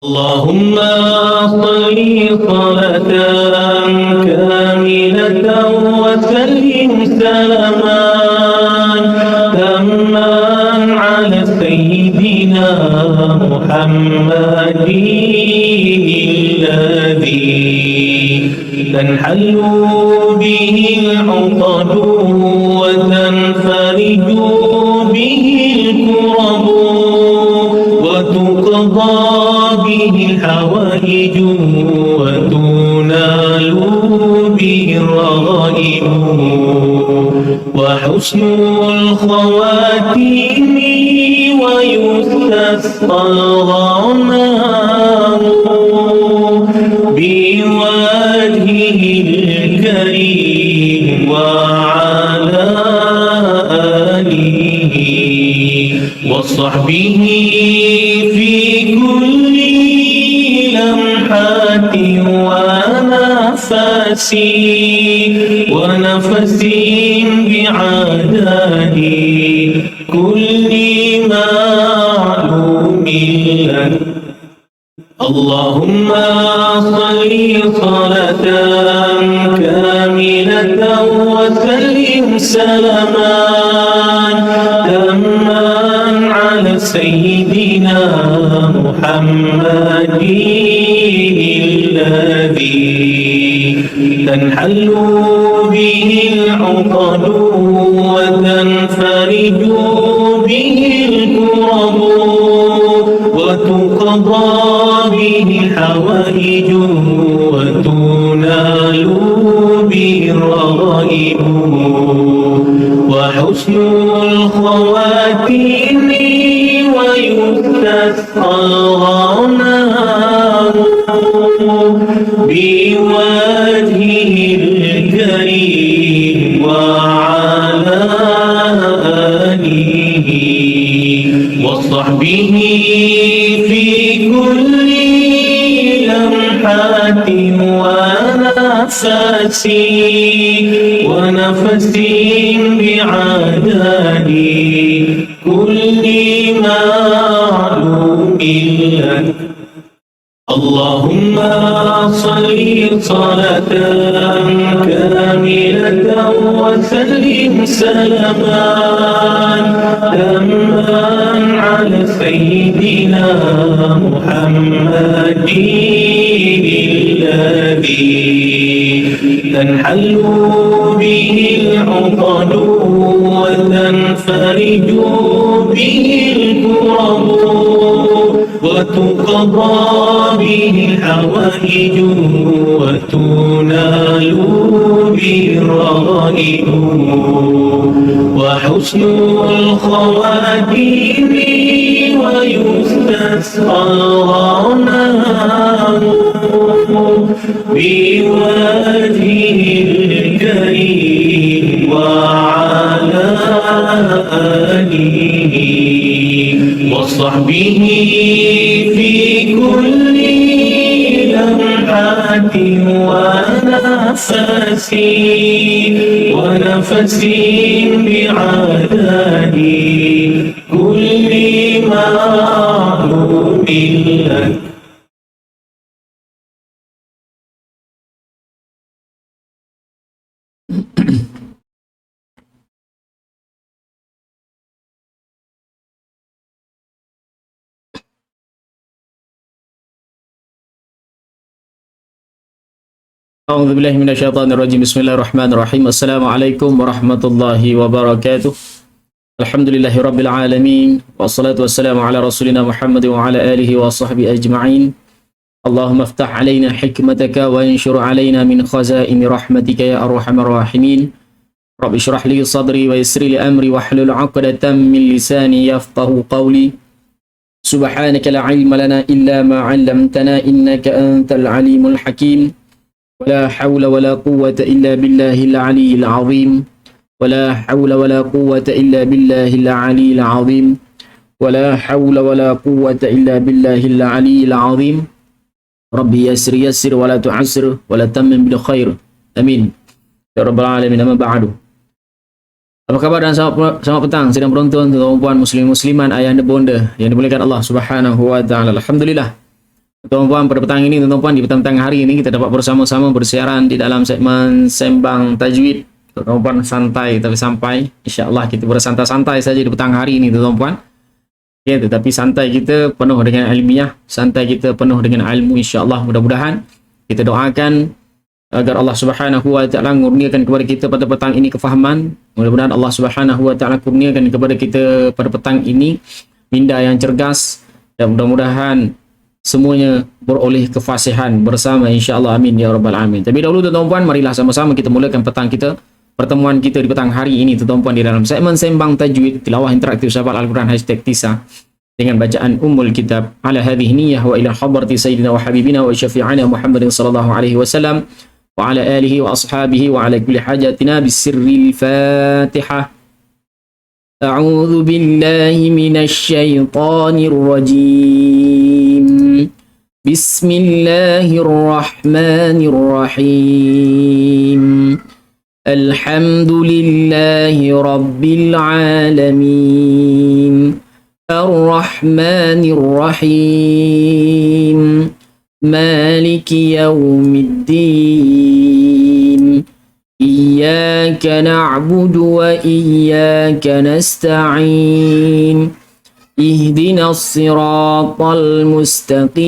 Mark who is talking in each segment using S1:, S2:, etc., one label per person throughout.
S1: اللهم صل صلاة كاملة وسلم سلاما تاما على سيدنا محمد الذي تنحل به العقد وتنفرج به الكرب وتقضى به الحوائج وتنال به الرغائب وحسن الخواتيم ويستسقى الغمام بوجهه الكريم وعلى آله وصحبه في كل لمحة ونفس بعدد كل معلوم لك. اللهم صل صلاة كاملة وسلم سلاما تاما على سيدنا محمد الذي تنحل به العقد وتنفرج به الكرب وتقضى به الحوائج وتنال به الرغائب وحسن الخواتيم ويستسقى الغمام بوجهه الكريم وعلى آله وصحبه في كل لمحة ونفس بعدد كل معلوم لك. اللهم صل صلاة كاملة وسلم سلاما تاما على سيدنا محمد الذي تنحل به العقد وتنفرج به الكرب وتقضى به الحوائج وتنال به الرغائب وحسن الخواتيم ويستسقى الغمام بوجهه الكريم وعلى آله وصحبه في كل لمحة ونفس بعدد كل معلوم لك.
S2: A'udzubillahi minasyaitonirrajim. Bismillahirrahmanirrahim. Assalamualaikum warahmatullahi wabarakatuh. Alhamdulillahirabbil alamin. Wassalatu wassalamu ala rasulina Muhammad wa ala alihi wa sahbihi ajma'in. Allahumma iftah alaina hikmataka wa anshur alaina min khazaini rahmatika ya arhamar rahimin. Rabbi shrah li sadri wa yassir li amri wahlul 'uqdatam min lisani yafqahu qawli. Subhanaka la ilma lana illa ma 'allamtana innaka antal alimul hakim. ولا حول ولا قوة إلا بالله العلي العظيم ولا حول ولا قوة إلا بالله العلي العظيم ولا حول ولا قوة إلا بالله العلي العظيم ربي يسر يسر ولا تعسر ولا تمم بالخير آمين يا رب العالمين. أما بعد. Apa kabar dan selamat petang sedang penonton, tuan-tuan muslim musliman, ayah anda bonda yang dimuliakan Allah Subhanahu wa taala. Alhamdulillah. Tuan-tuan, pada petang ini, tuan-tuan, di petang-petang hari ini kita dapat bersama-sama bersiaran di dalam segmen Sembang Tajwid. Tuan-tuan santai tapi sampai. InsyaAllah kita bersantai-santai saja di petang hari ini, tuan-tuan. Ya, tetapi santai kita penuh dengan ilmiah, santai kita penuh dengan ilmu, insya-Allah. Mudah-mudahan kita doakan agar Allah Subhanahu wa taala ngurniakan kepada kita pada petang ini kefahaman. Mudah-mudahan Allah Subhanahu wa taala kurniakan kepada kita pada petang ini minda yang cergas, dan mudah-mudahan semuanya beroleh kefasihan bersama, insya-Allah. Amin ya rabbal alamin. Tapi dahulu tuan-tuan, marilah sama-sama kita mulakan petang kita, pertemuan kita di petang hari ini, tuan-tuan, di dalam segmen Sembang Tajwid Tilawah Interaktif Sahabat Al-Quran #Tisa dengan bacaan Ummul Kitab ala hadhihi niyyah wa ila hadrati sayyidina wa habibina wa syafi'ina Muhammadin sallallahu alaihi wasallam wa ala alihi wa ashabihi wa ala kulli hajatina bisirril Fatihah. A'udzu billahi minasy syaithanir rajim. Bismillahirrahmanirrahim. Alhamdulillahi rabbil alamin. Ar-Rahmanir Rahim. Maliki yaumiddin. Iyyaka na'budu wa iyyaka nasta'in. Ihdinas siratal mustaqim.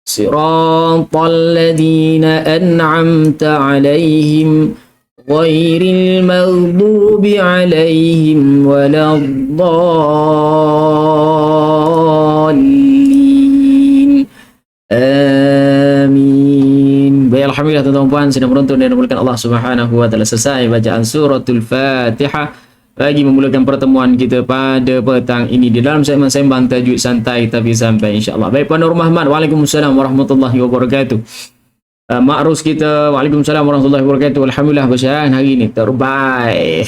S2: Siratal ladzina an'amta 'alaihim ghairil maghdubi 'alaihim waladdallin. Amin. Baik, alhamdulillah tuan-tuan, sedang menonton dan memulakan Allah Subhanahu wa taala selesai bacaan suratul Fatihah. Bagi memulakan pertemuan kita pada petang ini di dalam segmen Sembang Tajwid santai tapi sampai, insya-Allah. Baik, Puan Nur Rahman, waalaikumsalam warahmatullahi wabarakatuh. Ma'rus kita, waalaikumsalam warahmatullahi wabarakatuh. Alhamdulillah bersiaran hari ini terbaik.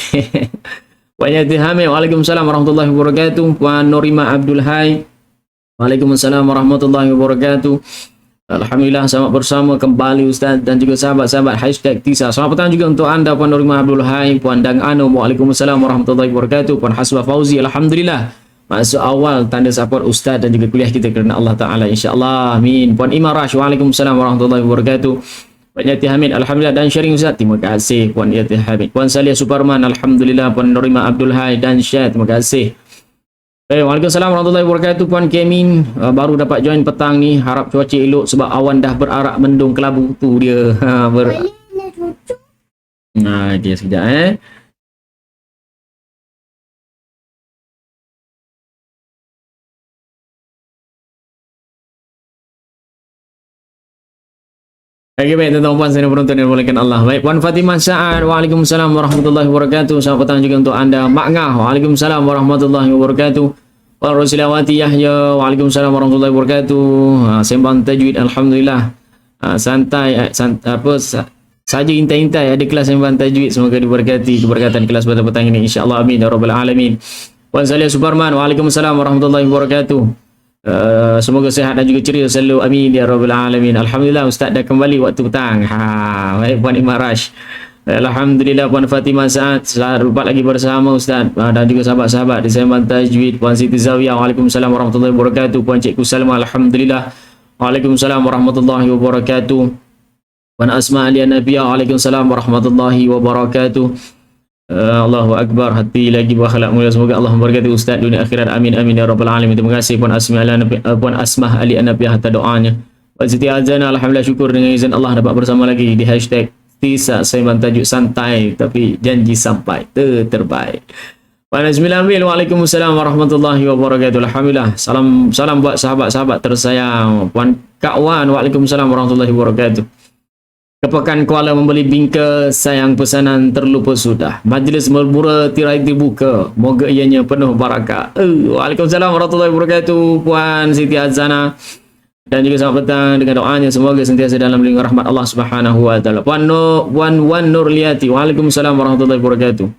S2: Puan Yati Hamid, waalaikumsalam warahmatullahi wabarakatuh. Puan Norima Abdul Hai, waalaikumsalam warahmatullahi wabarakatuh. Alhamdulillah, selamat bersama kembali Ustaz dan juga sahabat-sahabat #Tisa. Selamat petang juga untuk anda Puan Norima Abdul Hai, Puan Dang Anu, waalaikumsalam warahmatullahi wabarakatuh. Puan Hasbah Fauzi, alhamdulillah masuk awal tanda support Ustaz dan juga kuliah kita kerana Allah Ta'ala, insya-Allah. Amin. Puan Imam Rash, waalaikumsalam warahmatullahi wabarakatuh. Puan Yati Hamid, alhamdulillah, dan sharing Ustaz, terima kasih Puan Yati Hamid. Puan Salih Suparman, alhamdulillah. Puan Norima Abdul Hai dan Syed, terima kasih. Waalaikumsalam warahmatullahi wabarakatuh. Puan Kemin, baru dapat join petang ni, harap cuaca elok sebab awan dah berarak mendung kelabu tu dia. Nah, dia sekejap Okey, baik tuan-tuan puan, saya penonton yang dimuliakan Allah. Baik, Puan Fatimah Sa'ad, waalaikumsalam warahmatullahi wabarakatuh. Selamat petang juga untuk anda. Mak Ngah, waalaikumsalam warahmatullahi wabarakatuh. Puan Rosilawati Yahya, waalaikumsalam warahmatullahi wabarakatuh. Sembang Tajwid, alhamdulillah. Santai, saja intai-intai ada kelas Sembang Tajwid. Semoga diberkati keberkatan kelas pada petang ini, insya-Allah. Amin ya rabbal alamin. Puan Salih Suparman, waalaikumsalam warahmatullahi wabarakatuh. Semoga sehat dan juga ceria selalu, amin ya rabbal alamin. Alhamdulillah, Ustaz dah kembali waktu petang. Baik, Puan Imarash, alhamdulillah. Puan Fatimah Sa'ad, selamat lagi bersama Ustaz dan juga sahabat-sahabat di Sembang Tajwid. Puan Siti Zawiyah, waalaikumsalam warahmatullahi wabarakatuh. Puan Cikgu Salma, alhamdulillah, waalaikumsalam warahmatullahi wabarakatuh. Puan Asma Alia Nabiyah, waalaikumsalam warahmatullahi wabarakatuh. Allahu Akbar, hati lagi berakhlak mulia. Semoga Allah memberkati Ustaz dunia akhirat, amin amin ya rabbal alamin. Terima kasih Puan Asmah Ali Anabiyah atas doanya. Puan Siti Azana, alhamdulillah, syukur dengan izin Allah dapat bersama lagi di #Tisa Sembang Tajwid santai tapi janji sampai terbaik. Puan Azmil Amil, waalaikumsalam warahmatullahi wabarakatuh. Alhamdulillah, salam buat sahabat-sahabat tersayang. Puan Kak Wan, waalaikumsalam warahmatullahi wabarakatuh. Kepekan Kuala membeli bingka, sayang pesanan terlupa sudah. Majlis Melbura tirai dibuka, moga ianya penuh barakah. Waalaikumsalam warahmatullahi wabarakatuh. Puan Siti Azana, dan juga selamat petang dengan doanya semoga sentiasa dalam lindungan rahmat Allah Subhanahu wa taala. Puan Wan Nurliati, waalaikumsalam warahmatullahi wabarakatuh.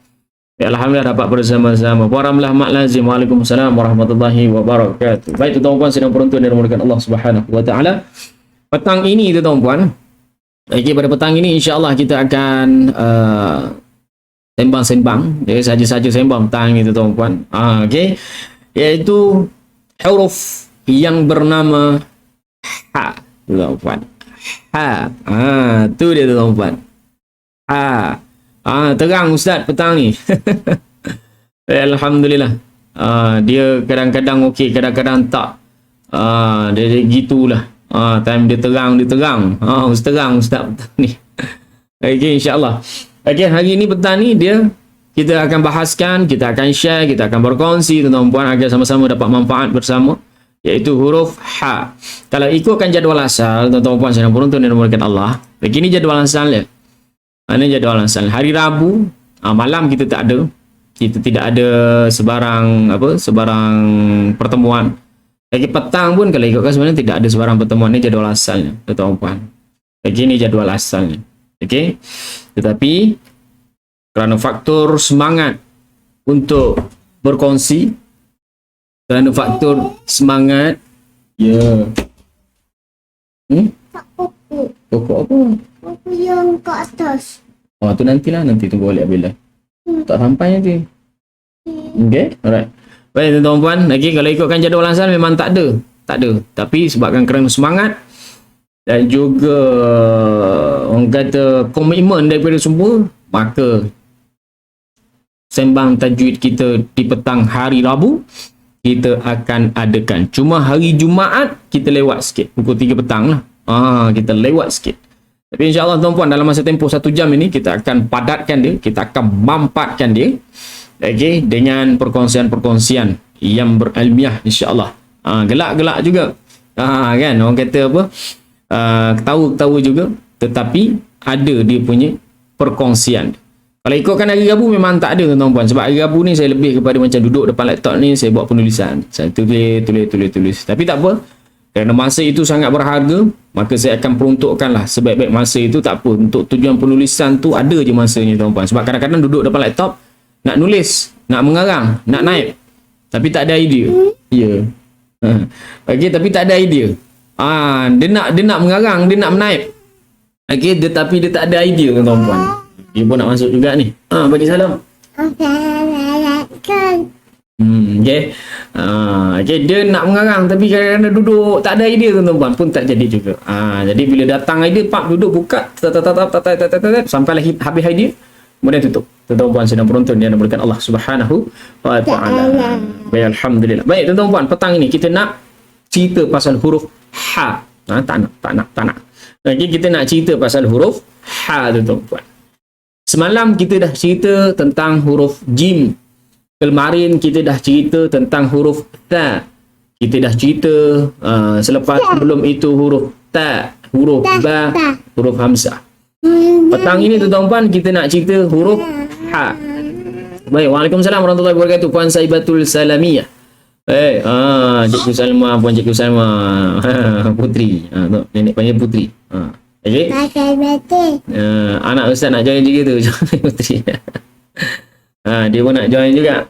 S2: Ya, alhamdulillah dapat bersama-sama. Puan Ramlah Mak Lazim, waalaikumsalam warahmatullahi wabarakatuh. Baik tuan-tuan, sedang penonton dan dimulakan Allah Subhanahu wa taala. Petang ini tuan-tuan, pada petang ini insya-Allah kita akan sembang-sembang, saja-saja sembang petang ini tuan-tuan. Okey, iaitu huruf yang bernama ha, tuan-tuan. Ha. Tu dia tuan-tuan. Ha. Terang Ustaz petang ni. Alhamdulillah. Dia kadang-kadang okey, kadang-kadang tak. Dia gitulah. Time dia terang. Terang Ustaz petang ni. Okey, insya-Allah. Okey, hari ni petang ni kita akan bahaskan, kita akan share, kita akan berkongsi tuan-tuan agar sama-sama dapat manfaat bersama, iaitu huruf ha. Kalau ikutkan jadual asal tuan-tuan sedang penonton yang dimulakan Allah, begini jadual asalnya. Ini jadual asal. Hari Rabu malam kita tak ada. Kita tidak ada sebarang pertemuan. Lagi petang pun kalau ikutkan sebenarnya tidak ada sebarang pertemuan. Ini jadual asalnya tuan-tuan. Begini jadual asalnya. Okey. Tetapi kerana faktor semangat untuk berkongsi, kerana faktor semangat, ya. Pokok apa?
S3: Pokok yang kat atas.
S2: Tu nanti tunggu balik bila. Tak sampai nanti. Okay, alright. Baik tuan-tuan, lagi kalau ikutkan jadual asal memang tak ada. Tapi sebabkan kerana semangat dan juga orang kata komitmen daripada semua, maka sembang tajwid kita di petang hari Rabu kita akan adakan. Cuma hari Jumaat kita lewat sikit, pukul 3 petang lah. Kita lewat sikit. Tapi insyaAllah tuan-puan, dalam masa tempoh 1 jam ini kita akan padatkan dia, kita akan mampatkan dia, okay, dengan perkongsian-perkongsian yang berilmiah insyaAllah. Gelak-gelak juga, kan orang kata apa, ketawa-ketawa juga, tetapi ada dia punya perkongsian. Kalau ikutkan hari Rabu memang tak ada tuan-tuan, sebab hari Rabu ni saya lebih kepada macam duduk depan laptop ni, saya buat penulisan, saya tulis. Tapi tak apa, kerana masa itu sangat berharga, maka saya akan peruntukkanlah sebaik-baik masa itu. Tak apa, untuk tujuan penulisan tu ada je masanya tuan-tuan. Sebab kadang-kadang duduk depan laptop nak nulis, nak mengarang, nak naik, tapi tak ada idea. Ya. Okey, tapi tak ada idea. Dia nak mengarang, dia nak menaip. Okey, tapi dia tak ada idea tuan-tuan. Dia pun nak masuk juga ni. Bagi salam. Okay. Okay, dia nak mengarang tapi kadang-kadang duduk tak ada idea tuan-tuan, pun tak jadi juga. Jadi bila datang idea, pak duduk buka sampailah habis idea, kemudian tutup. Tuan-tuan sedang penonton yang dimulakan Allah Subhanahu wa taala. Baik, alhamdulillah. Baik tuan-tuan, petang ini kita nak cerita pasal huruf ha. Tak nak. Okey, kita nak cerita pasal huruf ha tuan-tuan. Semalam kita dah cerita tentang huruf jim. Kemarin kita dah cerita tentang huruf ta. Kita dah cerita selepas sebelum itu huruf ta, huruf ba, huruf hamzah. Petang ini tuan-tuan kita nak cerita huruf ha. Baik, waalaikumsalam warahmatullahi wabarakatuh. Puan Saibatul Salamiyah. Cikgu Salma, Puan Cikgu Salma. Putri. Nenek panggil Putri. Okey. Anak ustaz nak join juga tu. Putri. Dia pun nak join juga.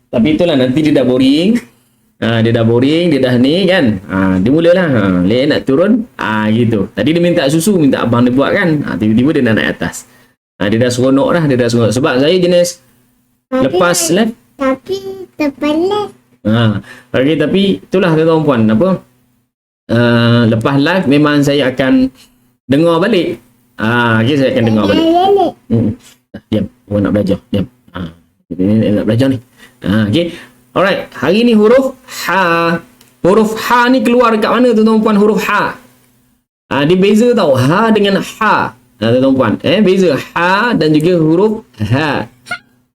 S2: Tapi itulah, nanti dia dah boring. Dia dah ni kan. Dia mulalah. Dia nak turun. Gitu. Tadi dia minta susu, minta abang dia buat kan. Tiba-tiba dia nak naik atas. Dia dah seronok dah. Sebab saya jenis lepas live.
S3: Tapi terpelas.
S2: Okay, tapi itulah tuan-puan. Lepas live memang saya akan dengar balik. Okay, saya akan dengar balik. Diam. Orang nak belajar. Diam. Dia nak belajar ni. Okay. Alright. Hari ni huruf ha. Huruf ha ni keluar dekat mana tuan-tuan? Huruf ha. Dia beza tau. Ha dengan ha. Tuan-tuan. Beza. Ha dan juga huruf ha.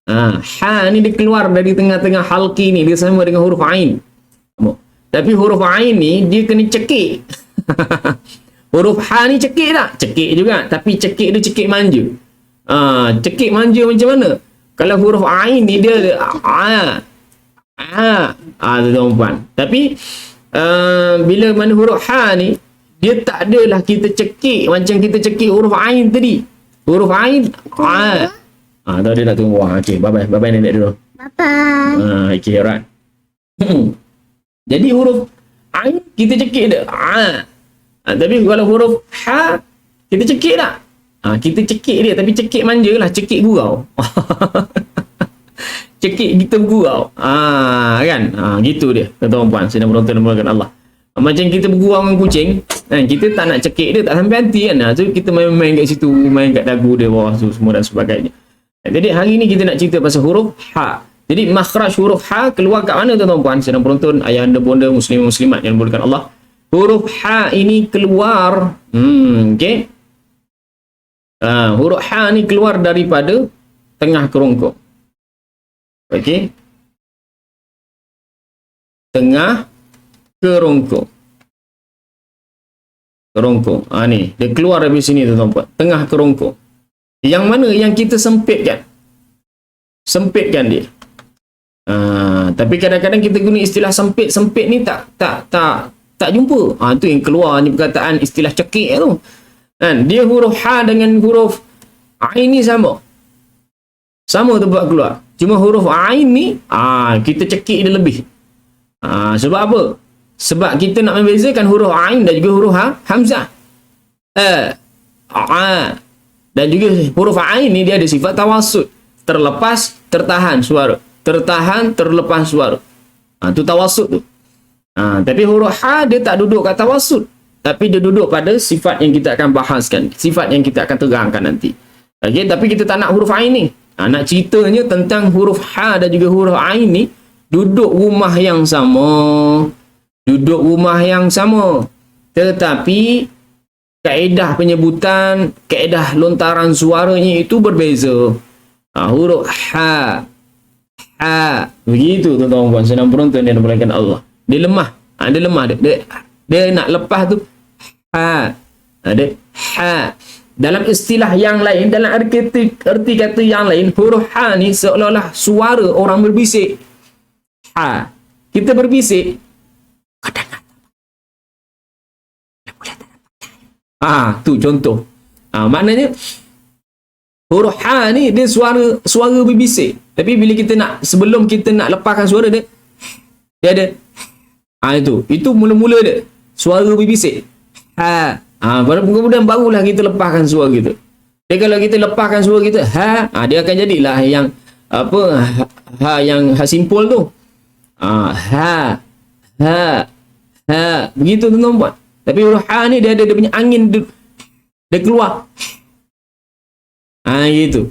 S2: Ha ni dia keluar dari tengah-tengah halqi ni. Dia sama dengan huruf ain. Tapi huruf ain ni dia kena cekik. Huruf ha ni cekik tak? Cekik juga. Tapi cekik dia cekik manja. Cekik manja macam mana? Kalau huruf ain ni dia tuan-tuan. Tapi bila mana huruf ha ni, dia tak adalah kita cekik macam kita cekik huruf ain tadi. Huruf ain tahu dia nak tunggu. Okey, bye-bye nenek dulu.
S3: Bye-bye.
S2: Okey, alright. Jadi huruf ain kita cekik dia. Tapi kalau huruf ha kita cekik tak? Kita cekik dia, tapi cekik manja lah, cekik gurau. cekik kita bergurau. Kan? Gitu dia. Tuan-tuan puan, sedang menonton dimulakan Allah. Macam kita bergurau dengan kucing, kan? Kita tak nak cekik dia, tak sampai hati kan. So kita main-main kat situ, main kat dagu dia bawah tu semua dan sebagainya. Jadi hari ni kita nak cerita pasal huruf ha. Jadi makhraj huruf ha keluar kat mana tuan-tuan puan? Sedang penonton, ayah anda bonda, muslim muslimat yang dimulakan Allah. Huruf ha ini keluar okey. Huruf ha ni keluar daripada tengah kerongkong. Okey. Tengah kerongkong. Kerongkong. Ni dia keluar dari sini tuan-tuan puan. Tengah kerongkong. Yang mana yang kita sempitkan? Sempitkan dia. Tapi kadang-kadang kita guna istilah sempit ni tak jumpa. Itu yang keluar ni perkataan istilah cekik tu. Kan? Dia huruf ha dengan huruf ain ni sama. Sama tempat keluar. Cuma huruf ain ni kita cekik dia lebih. Sebab apa? Sebab kita nak membezakan huruf ain dan juga huruf hamzah. Dan juga huruf ain ni dia ada sifat tawassut. Terlepas, tertahan suara. Tertahan, terlepas suara. Tu tawassut tu. Tapi huruf ha dia tak duduk kat tawassut. Tapi dia duduk pada sifat yang kita akan bahaskan. Sifat yang kita akan terangkan nanti. Okay, tapi kita tak nak huruf ain ni. Nak ceritanya tentang huruf ha dan juga huruf ain ni duduk rumah yang sama. Duduk rumah yang sama. Tetapi kaedah penyebutan, kaedah lontaran suaranya itu berbeza. Huruf ha. Begitu tuan-tuan puan, senang penonton yang dimulakan Allah. Dia lemah. Dia lemah. Dia nak lepas tu ada ha. Dalam istilah yang lain, dalam erti kata yang lain, huruf ha ni seolah-olah suara orang berbisik. Kita berbisik. Tu contoh. Maknanya huruf ha ni dia suara berbisik. Tapi bila kita nak, sebelum kita nak lepaskan suara dia ada itu mula-mula dia suara berbisik. Kemudian barulah kita lepaskan suara kita. Jadi kalau kita lepaskan suara kita dia akan jadilah yang yang simpul tu. Begitu tuan-tuan buat. Tapi huruf ha ni dia punya angin dia keluar. Gitu.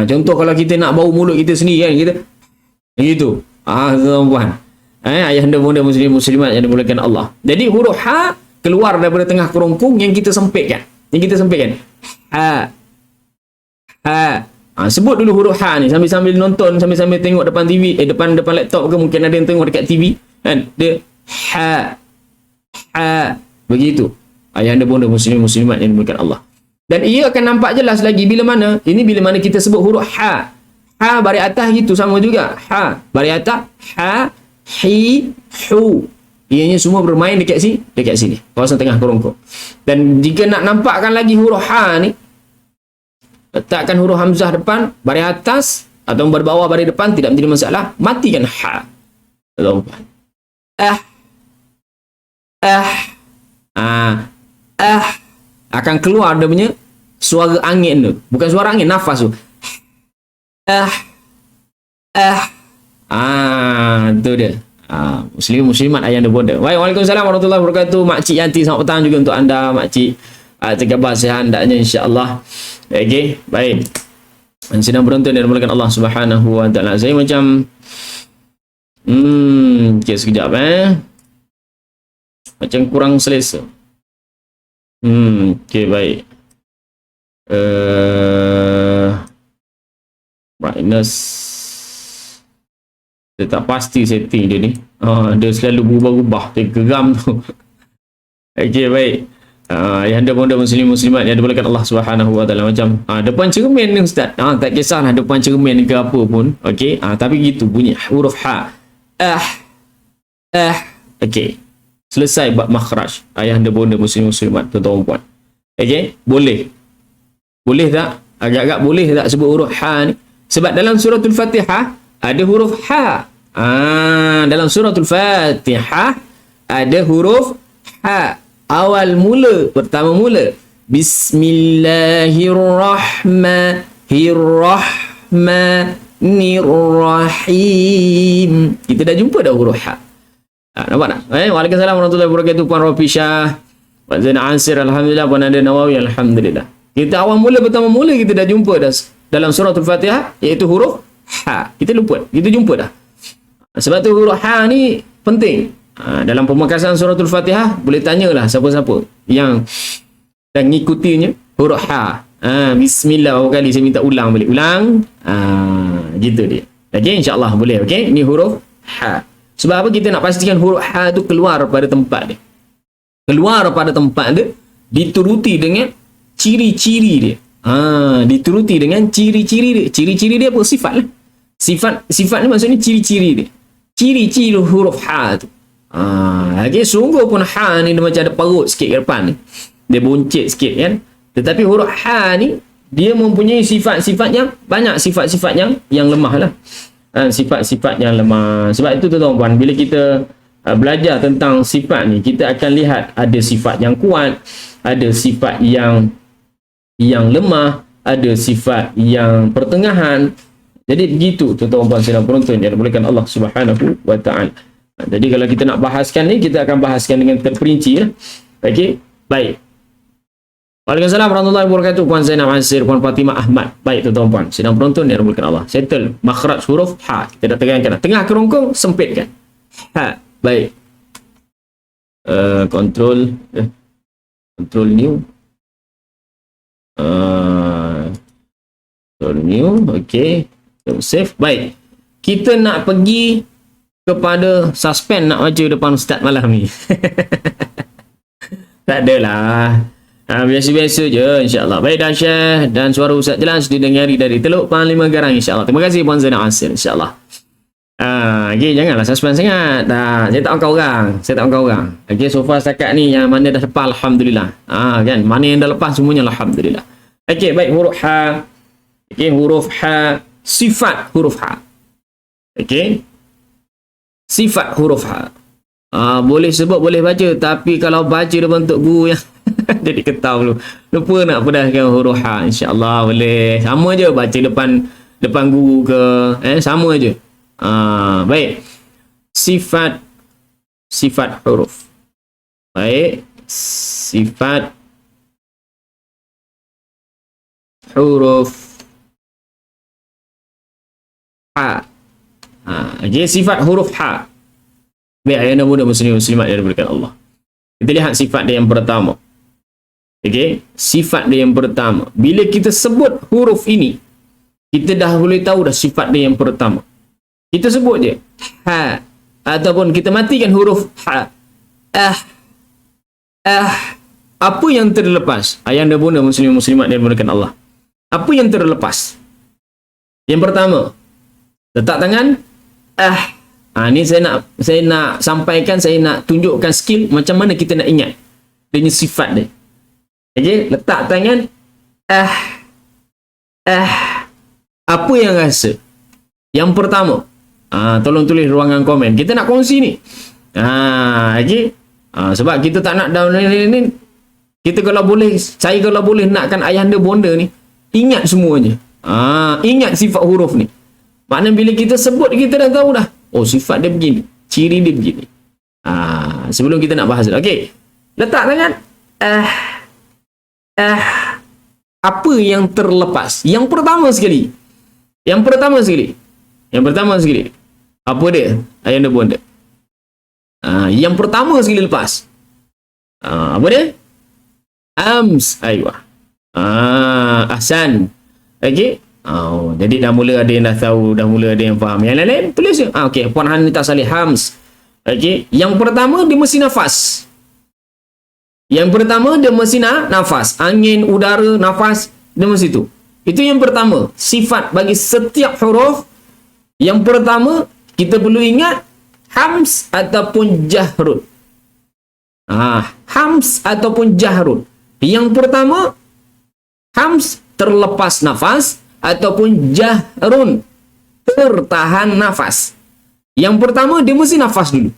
S2: Contoh kalau kita nak bau mulut kita sendiri kan, kita gitu. Tuan-tuan. Ayah anda bunda muslim muslimat yang dimulakan Allah. Jadi huruf ha keluar daripada tengah kerongkong yang kita sempitkan. Sebut dulu huruf ha ni sambil nonton, sambil tengok depan TV, depan laptop ke, mungkin ada yang tengok dekat TV kan. Dia begitu. Ayah anda bunda muslim muslimat yang dimulakan Allah. Dan ia akan nampak jelas lagi bila mana kita sebut huruf ha. Ha baris atas gitu sama juga. Ha baris atas, ha, hi, hu. Ianya semua bermain dekat sini. Kawasan tengah kerongkong. Dan jika nak nampakkan lagi huruf ha ni, letakkan huruf hamzah depan, baris atas atau baris bawah, baris depan, tidak menjadi masalah. Matikan ha. Akan keluar dia punya suara angin tu. Bukan suara angin, nafas tu. Tu dia. Muslim muslimat ayah anda bonda. Waalaikumsalam warahmatullahi wabarakatuh. Makcik Yanti, selamat petang juga untuk anda makcik. Terkhabar sihat hendaknya insya-Allah. Okey, baik. Sedang beruntung dan dimulakan Allah Subhanahu wa taala. Saya macam okey sekejap macam kurang selesa. Okey baik. Brightness dia tak pasti setting dia ni. Dia selalu berubah-ubah. Dia geram tu. Okey baik. Yang anda bonda muslim muslimat yang dimulakan Allah Subhanahu wa taala, macam depan cermin ni ustaz. Tak kisahlah depan cermin ke apa pun. Okey. Tapi gitu bunyi huruf ha. Okey. Selesai bab makhraj. Ayah anda bonda muslim muslimat tuan-tuan puan. Okey, boleh. Boleh tak? Agak-agak boleh tak sebut huruf ha ni? Sebab dalam suratul Fatihah ada huruf ha. Dalam suratul Fatihah ada huruf ha. Awal mula, pertama mula. Bismillahirrahmanirrahim. Bismillahirrahmanirrahim. Kita dah jumpa dah huruf ha. Nampak tak? Waalaikumsalam warahmatullahi wabarakatuh. Puan Rafisha, Puan Zainal Ansir, alhamdulillah. Puan Nadia Nawawi, alhamdulillah. Kita awal mula, pertama mula kita dah jumpa dah dalam surah Al-Fatihah, iaitu huruf ha. Kita jumpa dah. Sebab tu huruf ha ni penting. Dalam pemakasan surah Al-Fatihah, boleh tanyalah siapa-siapa yang dah ngikutinya huruf ha. Bismillah berapa kali saya minta ulang balik. Ulang. Gitu dia. Okey, insya-Allah boleh. Okey, ni huruf ha. Sebab apa kita nak pastikan huruf ha tu keluar pada tempat dia. Keluar pada tempat dia, dituruti dengan ciri-ciri dia. Dituruti dengan ciri-ciri dia. Ciri-ciri dia apa? Sifat lah. Sifat ni maksudnya ciri-ciri dia. Ciri-ciri huruf ha tu. Okey, sungguh pun ha ni dia macam ada perut sikit ke depan ni. Dia buncit sikit kan. Tetapi huruf ha ni dia mempunyai sifat-sifat yang banyak, sifat-sifat yang lemah lah. Sifat-sifat yang lemah. Sebab itu tuan-tuan, bila kita belajar tentang sifat ni, kita akan lihat ada sifat yang kuat, ada sifat yang lemah, ada sifat yang pertengahan. Jadi begitu tuan-tuan sedang penonton yang dimuliakan Allah Subhanahu wa taala. Jadi kalau kita nak bahaskan ni, kita akan bahaskan dengan terperinci lah. Okey, baik. Waalaikumsalam warahmatullahi wabarakatuh. Puan Zainal Ansir, Puan Fatimah Ahmad. Baik tuan-tuan, sedang penonton yang dimuliakan Allah. Settle makhraj huruf ha. Kita dah tekankan. Tengah kerongkong sempitkan. Ha. Baik. Control new. Control new. Okey. Save. Baik. Kita nak pergi kepada suspend nak baca depan ustaz malam ni. Tak adalah. Biasa-biasa je, insya-Allah. Baik, dahsyat dan suara ustaz jelas didengari dari Teluk Panglima Garang, insya-Allah. Terima kasih Puan Zainal Ansir, insya-Allah. Okey, janganlah suspend sangat. Saya tak angkat orang. Okey, so far setakat ni yang mana dah lepas, alhamdulillah. Kan, mana yang dah lepas semuanya alhamdulillah. Okey, baik, huruf ha. Okey, huruf ha, sifat huruf ha. Okey. Sifat huruf ha. Boleh sebut, boleh baca, tapi kalau baca dia bentuk guru yang jadi ketau dulu. Lupa nak pedaskan huruf ha. InsyaAllah boleh. Sama je baca depan guru ke. Sama je. Baik. Sifat huruf. Baik. Sifat huruf ha. Okey, sifat huruf ha. Baik, ayah muda muslimat yang diberikan Allah. Kita lihat sifat dia yang pertama. Okey, sifat dia yang pertama. Bila kita sebut huruf ini, kita dah boleh tahu dah sifat dia yang pertama. Kita sebut je ha, ataupun kita matikan huruf ha. Apa yang terlepas? Ayah anda bunda muslimat yang diberikan Allah. Apa yang terlepas? Yang pertama, letak tangan. Ni saya nak sampaikan, saya nak tunjukkan skill macam mana kita nak ingat dia ni sifat dia. Okey, letak tangan. Apa yang rasa? Yang pertama, tolong tulis ruangan komen. Kita nak kongsi ni. Okey. Sebab kita tak nak down ni. Kita kalau boleh, saya kalau boleh nakkan ayah anda bonda ni ingat semuanya. Ingat sifat huruf ni. Maknanya bila kita sebut, kita dah tahu dah. Oh, sifat dia begini, ciri dia begini. Sebelum kita nak bahas. Okey. Letak tangan. Apa yang terlepas? Yang pertama sekali. Apa dia? Ayah anda bonda. Yang pertama sekali lepas. Apa dia? Ams. Aywa. Ahsan. Okey. Jadi dah mula ada yang dah tahu, dah mula ada yang faham. Yang lain tulis je. Okey, Puan Hanita Salih, Hams. Okey, yang pertama dia mesti nafas. Yang pertama dia mesti nafas. Angin, udara, nafas, dia mesti tu. Itu yang pertama. Sifat bagi setiap huruf. Yang pertama kita perlu ingat hams ataupun jahrun. Hams ataupun jahrun. Yang pertama hams terlepas nafas ataupun jahrun tertahan nafas. Yang pertama dia mesti nafas dulu.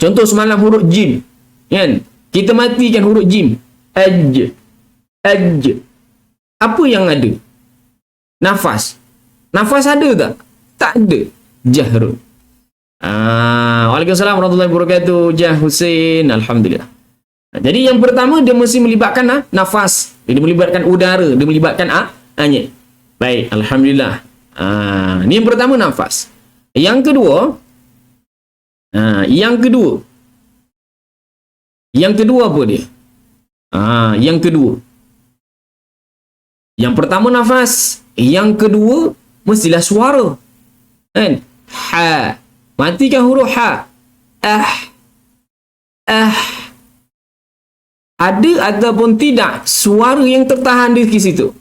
S2: Contoh semalam huruf jim, kan? Kita matikan huruf jim. Aj. Apa yang ada? Nafas. Nafas ada tak? Tak ada. Jahrun. Waalaikumsalam warahmatullahi wabarakatuh. Jah Hussein. Alhamdulillah. Jadi yang pertama dia mesti melibatkan nafas. Dia melibatkan udara, dia melibatkan angin. Baik, alhamdulillah. Ni yang pertama nafas. Yang kedua, yang kedua apa dia? Yang kedua. Yang pertama nafas, yang kedua mestilah suara. Kan? Ha. Matikan huruf ha. Ada ataupun tidak suara yang tertahan di situ.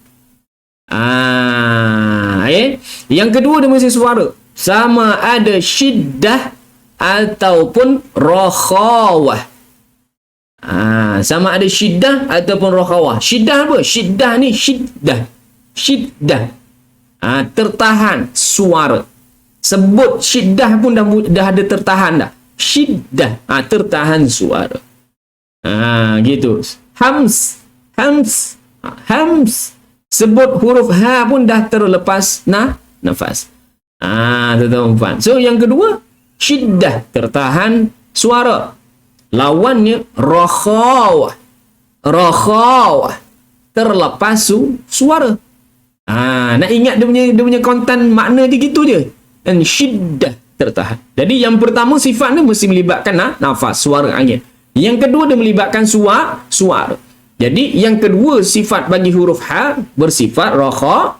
S2: Yang kedua dia mesti suara. Sama ada syiddah ataupun rakhawah. Sama ada syiddah ataupun rakhawah. Syiddah apa? Syiddah ni syiddah. Tertahan suara. Sebut syiddah pun dah ada tertahan dah. Syiddah. Tertahan suara. Gitu. Hams. Sebut huruf ha pun dah terlepas nafas. Tuan-tuan. So yang kedua, syiddah, tertahan suara. Lawannya rakhawah. Terlepas suara. Nak ingat dia punya konten makna dia gitu je. Dan syiddah, tertahan. Jadi yang pertama sifat ni mesti melibatkan nafas, suara, angin. Yang kedua dia melibatkan suara. Jadi yang kedua sifat bagi huruf ha bersifat rakhawah.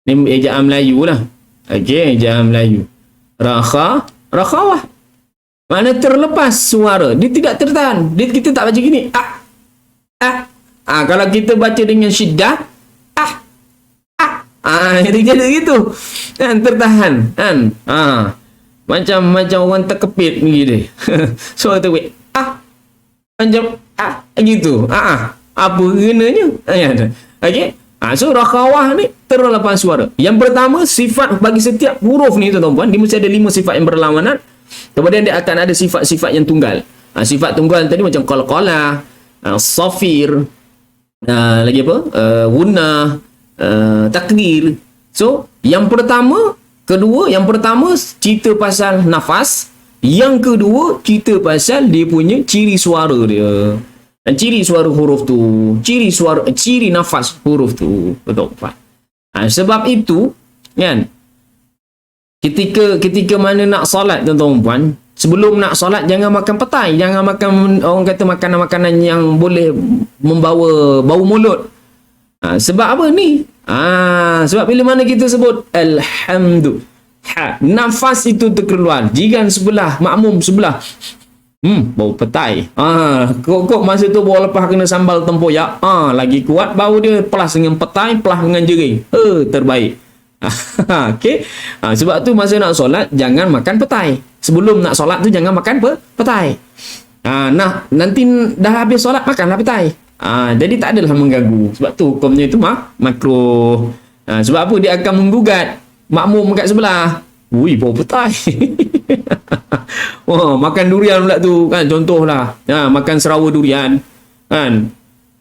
S2: Ni ejaan Melayu lah. Okey, ejaan Melayu. Rakhawah. Mana terlepas suara. Dia tidak tertahan. Kita tak baca gini. Kalau kita baca dengan syiddah, dia jadi gitu. Kan tertahan. Kan? Macam orang terkepit gitu. Suara tu macam gitu. Apa gunanya? Okey. So rakhawah ni terlepas suara. Yang pertama sifat bagi setiap huruf ni tuan-tuan, dia mesti ada 5 sifat yang berlawanan. Kemudian dia akan ada sifat-sifat yang tunggal. Sifat tunggal tadi macam qalqalah, safir, lagi apa? Gunnah, takdir. So yang pertama cerita pasal nafas. Yang kedua cerita pasal dia punya ciri suara dia. Dan ciri suara huruf tu, ciri nafas huruf tu. Betul Pak. Sebab itu kan, ketika mana nak solat tuan-tuan, sebelum nak solat jangan makan petai, jangan makan, orang kata makanan-makanan yang boleh membawa bau mulut. Sebab apa ni? Sebab bila mana kita sebut alhamdulillah, nafas itu terkeluar, jiran sebelah, makmum sebelah, bau petai. Kok masa tu bawa lepas kena sambal tempoyak, lagi kuat bau dia, plus dengan petai, plus dengan jering. Terbaik. Okey. Sebab tu masa nak solat jangan makan petai. Sebelum nak solat tu jangan makan petai. Nanti dah habis solat makanlah petai. Jadi tak adalah mengganggu. Sebab tu hukumnya itu makruh. Sebab apa? Dia akan menggugat makmum kat sebelah. Ui, bau petai. Makan durian pula tu kan, contohlah. Makan serawa durian kan.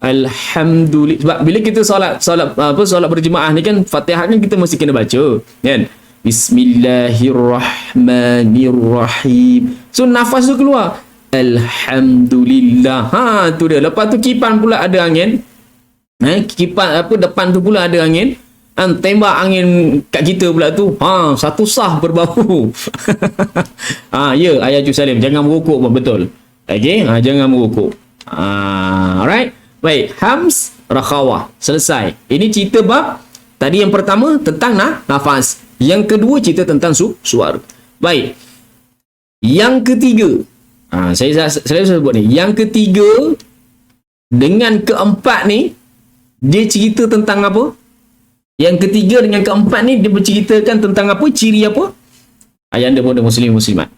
S2: Alhamdulillah. Sebab bila kita solat berjemaah ni kan, Fatihah kan kita mesti kena baca kan. Bismillahirrahmanirrahim. So nafas tu keluar. Alhamdulillah. Tu dia. Lepas tu kipan pula ada angin. Kipan depan tu pula ada angin. Tembak angin kat kita pula tu. Satu sah berbau. Ya, ayah Ju Salim, jangan merokok pun, betul. Okey, jangan merokok. Alright. Baik, hams, rakhawah. Selesai. Ini cerita bab tadi yang pertama tentang nafas. Yang kedua cerita tentang suara. Baik. Yang ketiga. Saya sebut ni. Yang ketiga dengan keempat ni dia cerita tentang apa? Yang ketiga dengan keempat ni dia berceritakan tentang apa? Ciri apa? Ayanda pun muslimat.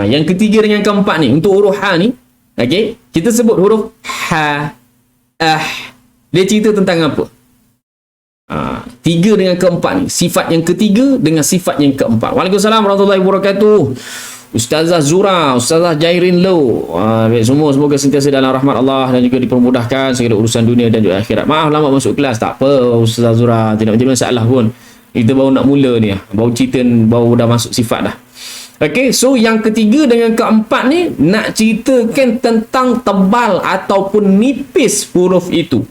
S2: Yang ketiga dengan keempat ni untuk huruf ha ni, okey, kita sebut huruf ha, dia cerita tentang apa? Tiga dengan keempat ni, sifat yang ketiga dengan sifat yang keempat. Waalaikumsalam warahmatullahi wabarakatuh. Ustazah Zura, Ustazah Jairin Low. Semua semoga sentiasa dalam rahmat Allah dan juga dipermudahkan segala urusan dunia dan juga akhirat. Maaf lama masuk kelas, tak apa Ustazah Zura, tidak menjadi masalah pun. Kita baru nak mula ni, baru cerita, baru dah masuk sifat dah. Okey, so yang ketiga dengan keempat ni nak ceritakan tentang tebal ataupun nipis huruf itu.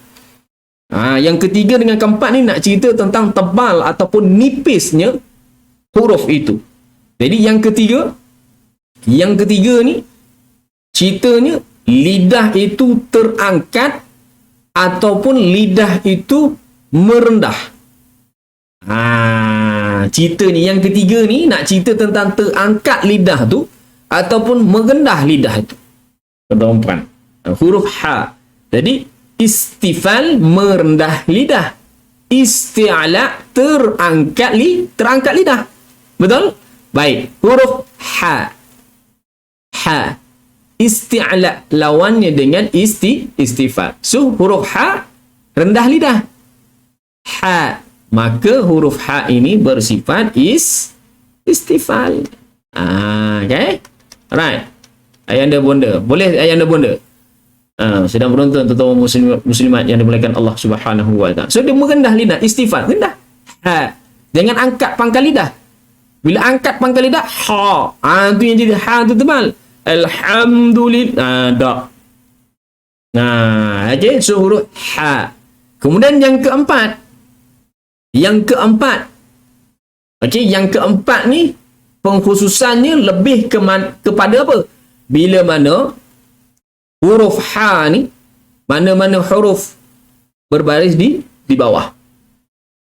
S2: Yang ketiga dengan keempat ni nak cerita tentang tebal ataupun nipisnya huruf itu. Jadi yang ketiga ni ceritanya lidah itu terangkat ataupun lidah itu merendah. Cerita ni yang ketiga ni nak cerita tentang terangkat lidah tu ataupun merendah lidah itu. Perempuan. Huruf ha. Jadi istifal merendah lidah. Isti'la terangkat lidah. Betul? Baik. Huruf ha. Ha. Isti'la lawannya dengan istifal. So huruf ha rendah lidah. Ha. Maka huruf ha ini bersifat istifal. Okay? Alright. Ayahanda bonda. Boleh ayahanda bonda? Sedang menonton tuan-tuan muslimat yang dimuliakan Allah Subhanahu wa taala. So dia merendah lidah, istifal, rendah. Ha. Jangan angkat pangkal lidah. Bila angkat pangkal lidah, ha. Tu yang jadi ha tu tebal. Alhamdulillah. Tak. Okay. So huruf ha. Kemudian yang keempat. Okey, yang keempat ni pengkhususannya lebih kepada apa? Bila mana huruf ha ni, mana-mana huruf berbaris di bawah,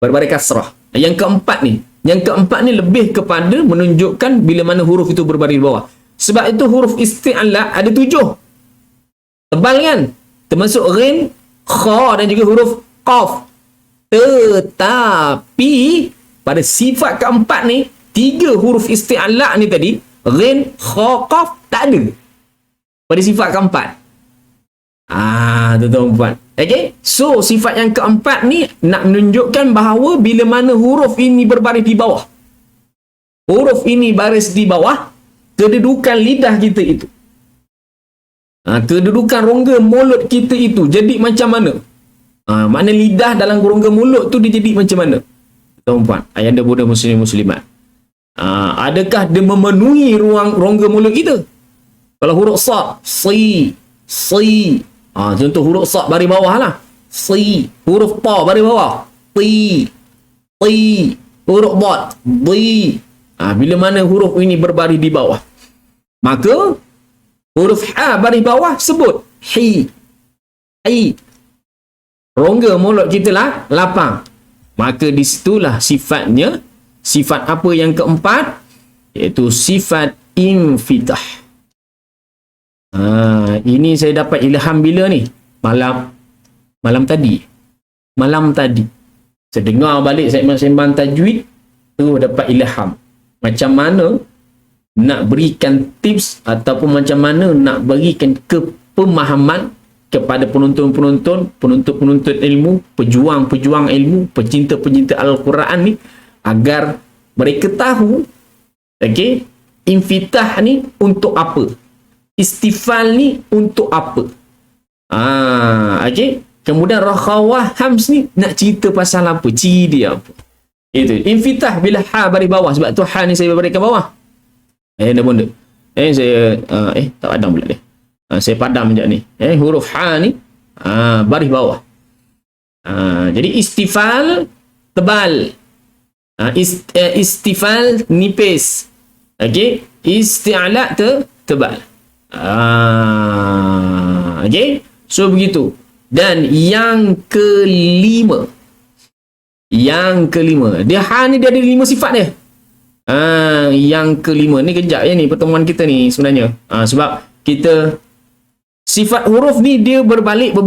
S2: berbaris kasrah. Yang keempat ni lebih kepada menunjukkan bila mana huruf itu berbaris di bawah. Sebab itu huruf isti'la ada 7. Tebal kan? Termasuk ghin, kha dan juga huruf qaf. Tetapi pada sifat keempat ni 3 huruf isti'la ni tadi, ghin, kha, qaf tak ada pada sifat keempat. Tuan-tuan. Okey, so sifat yang keempat ni nak menunjukkan bahawa bila mana huruf ini berbaris di bawah, huruf ini baris di bawah, kedudukan lidah kita itu, kedudukan rongga mulut kita itu jadi macam mana? Makna lidah dalam rongga mulut tu dia jadi macam mana? Tuan-tuan, ayahanda bonda muslimat. Adakah dia memenuhi ruang rongga mulut kita? Kalau huruf sa, si. Contoh huruf sa baris bawah lah. Si. Huruf ta baris bawah. Ti. Huruf dad. Di. Bila mana huruf ini berbaris di bawah, maka huruf ha baris bawah sebut hi. Rongga mulut kita lah lapang. Maka disitulah sifatnya, sifat apa yang keempat? Iaitu sifat infitah. Ini saya dapat ilham bila ni? Malam tadi. Saya dengar balik sembang tajwid tu, dapat ilham. Macam mana nak berikan tips ataupun macam mana nak berikan kepemahaman kepada penonton-penonton ilmu, pejuang-pejuang ilmu, pecinta-pecinta Al-Quran ni, agar mereka tahu, okey, infitah ni untuk apa, istifal ni untuk apa. Okey. Kemudian rakhawah hams ni nak cerita pasal apa, ciri dia apa. Itu infitah bila ha baris bawah. Sebab tu ha ni saya bariskan bawah. Dah bonda. Saya tak padam pula dia. Saya padam sekejap ni. Huruf ha ni baris bawah. Jadi istifal tebal. Istifal nipis. Okey, isti'la tebal. Okey, so begitu. Dan yang kelima, dia ha ni dia ada 5 sifat dia. Yang kelima ni kejap ya ni pertemuan kita ni sebenarnya. Sebab kita sifat huruf ni dia berbalik.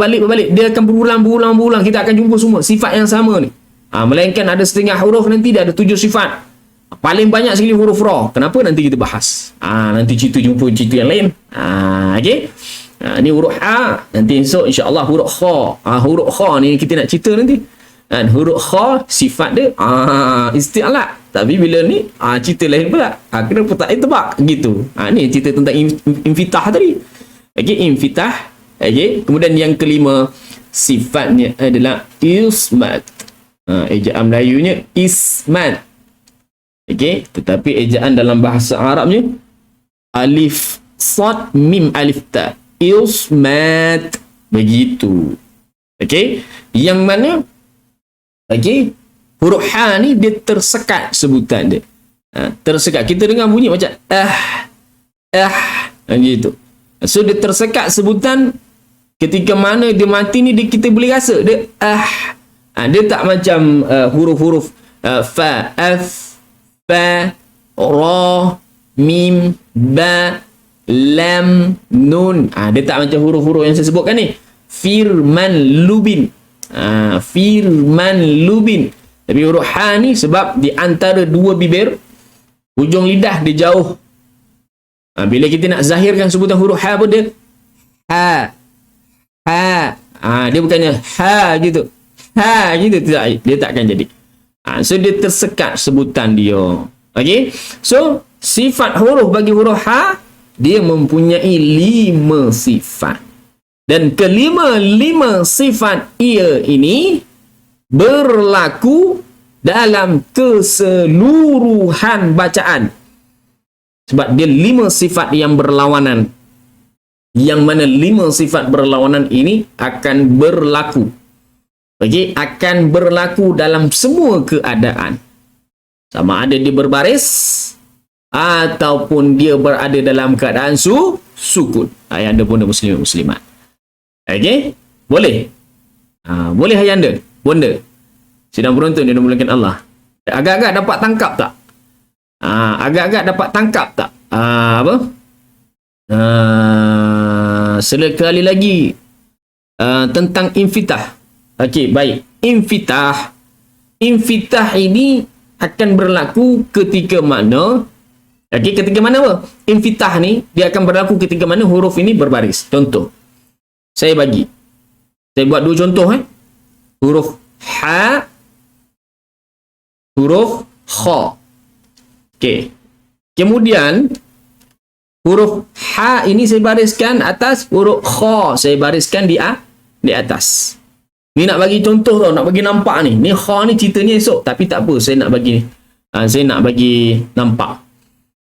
S2: Dia akan berulang. Kita akan jumpa semua sifat yang sama ni. Melainkan ada setengah huruf nanti dia ada 7 sifat. Paling banyak sekali huruf ra. Kenapa? Nanti kita bahas. Nanti jumpa cerita yang lain. Okey. Ni huruf ha. Nanti esok insya-Allah huruf kha. Huruf kha ni kita nak cerita nanti. Kan huruf kha sifat dia isti'la. Tapi bila ni cerita lain pula. Kenapa tak itbaq gitu. Ni cerita tentang infitah tadi. Okey, infitah. Okey, kemudian yang kelima sifatnya adalah ismat. Ejaan Melayunya ismat. Okey, tetapi ejaan dalam bahasa Arabnya alif sad mim alif ta. Ismat. Begitu. Okey, yang mana okey, huruf ha ni dia tersekat sebutan dia. Tersekat. Kita dengar bunyi macam gitu. So dia tersekat sebutan ketika mana dia mati ni kita boleh rasa dia dia tak macam huruf-huruf fa, af, fa, ra, mim, ba, lam, nun. Dia tak macam huruf-huruf yang saya sebutkan ni. Firman lubin. Firman lubin. Tapi huruf ha ni sebab di antara dua bibir, hujung lidah dia jauh. Bila kita nak zahirkan sebutan huruf ha pun dia dia bukannya ha gitu. Tidak, dia takkan jadi. So dia tersekat sebutan dia. Okey. So sifat huruf bagi huruf ha, dia mempunyai 5 sifat. Dan kelima-lima sifat ia ini berlaku dalam keseluruhan bacaan. Sebab dia 5 sifat yang berlawanan. Yang mana 5 sifat berlawanan ini akan berlaku. Okey, akan berlaku dalam semua keadaan. Sama ada dia berbaris ataupun dia berada dalam keadaan sukun. Ayanda pun muslim muslimat. Okey, boleh. Boleh ayanda, bunda. Sidang penonton yang dimulakan Allah. Agak-agak dapat tangkap tak? Agak-agak dapat tangkap tak? Apa? Sekali lagi tentang infitah. Okey, baik. Infitah. Infitah ini akan berlaku ketika mana? Okey, ketika mana apa? Infitah ni dia akan berlaku ketika mana huruf ini berbaris. Contoh. Saya buat 2 contoh Huruf ha, huruf kha. Okey. Kemudian huruf ha ini saya bariskan atas, huruf kha saya bariskan di atas. Ni nak bagi contoh tau, nak bagi nampak ni. Ni kha ni ceritanya esok, tapi tak apa, saya nak bagi nampak.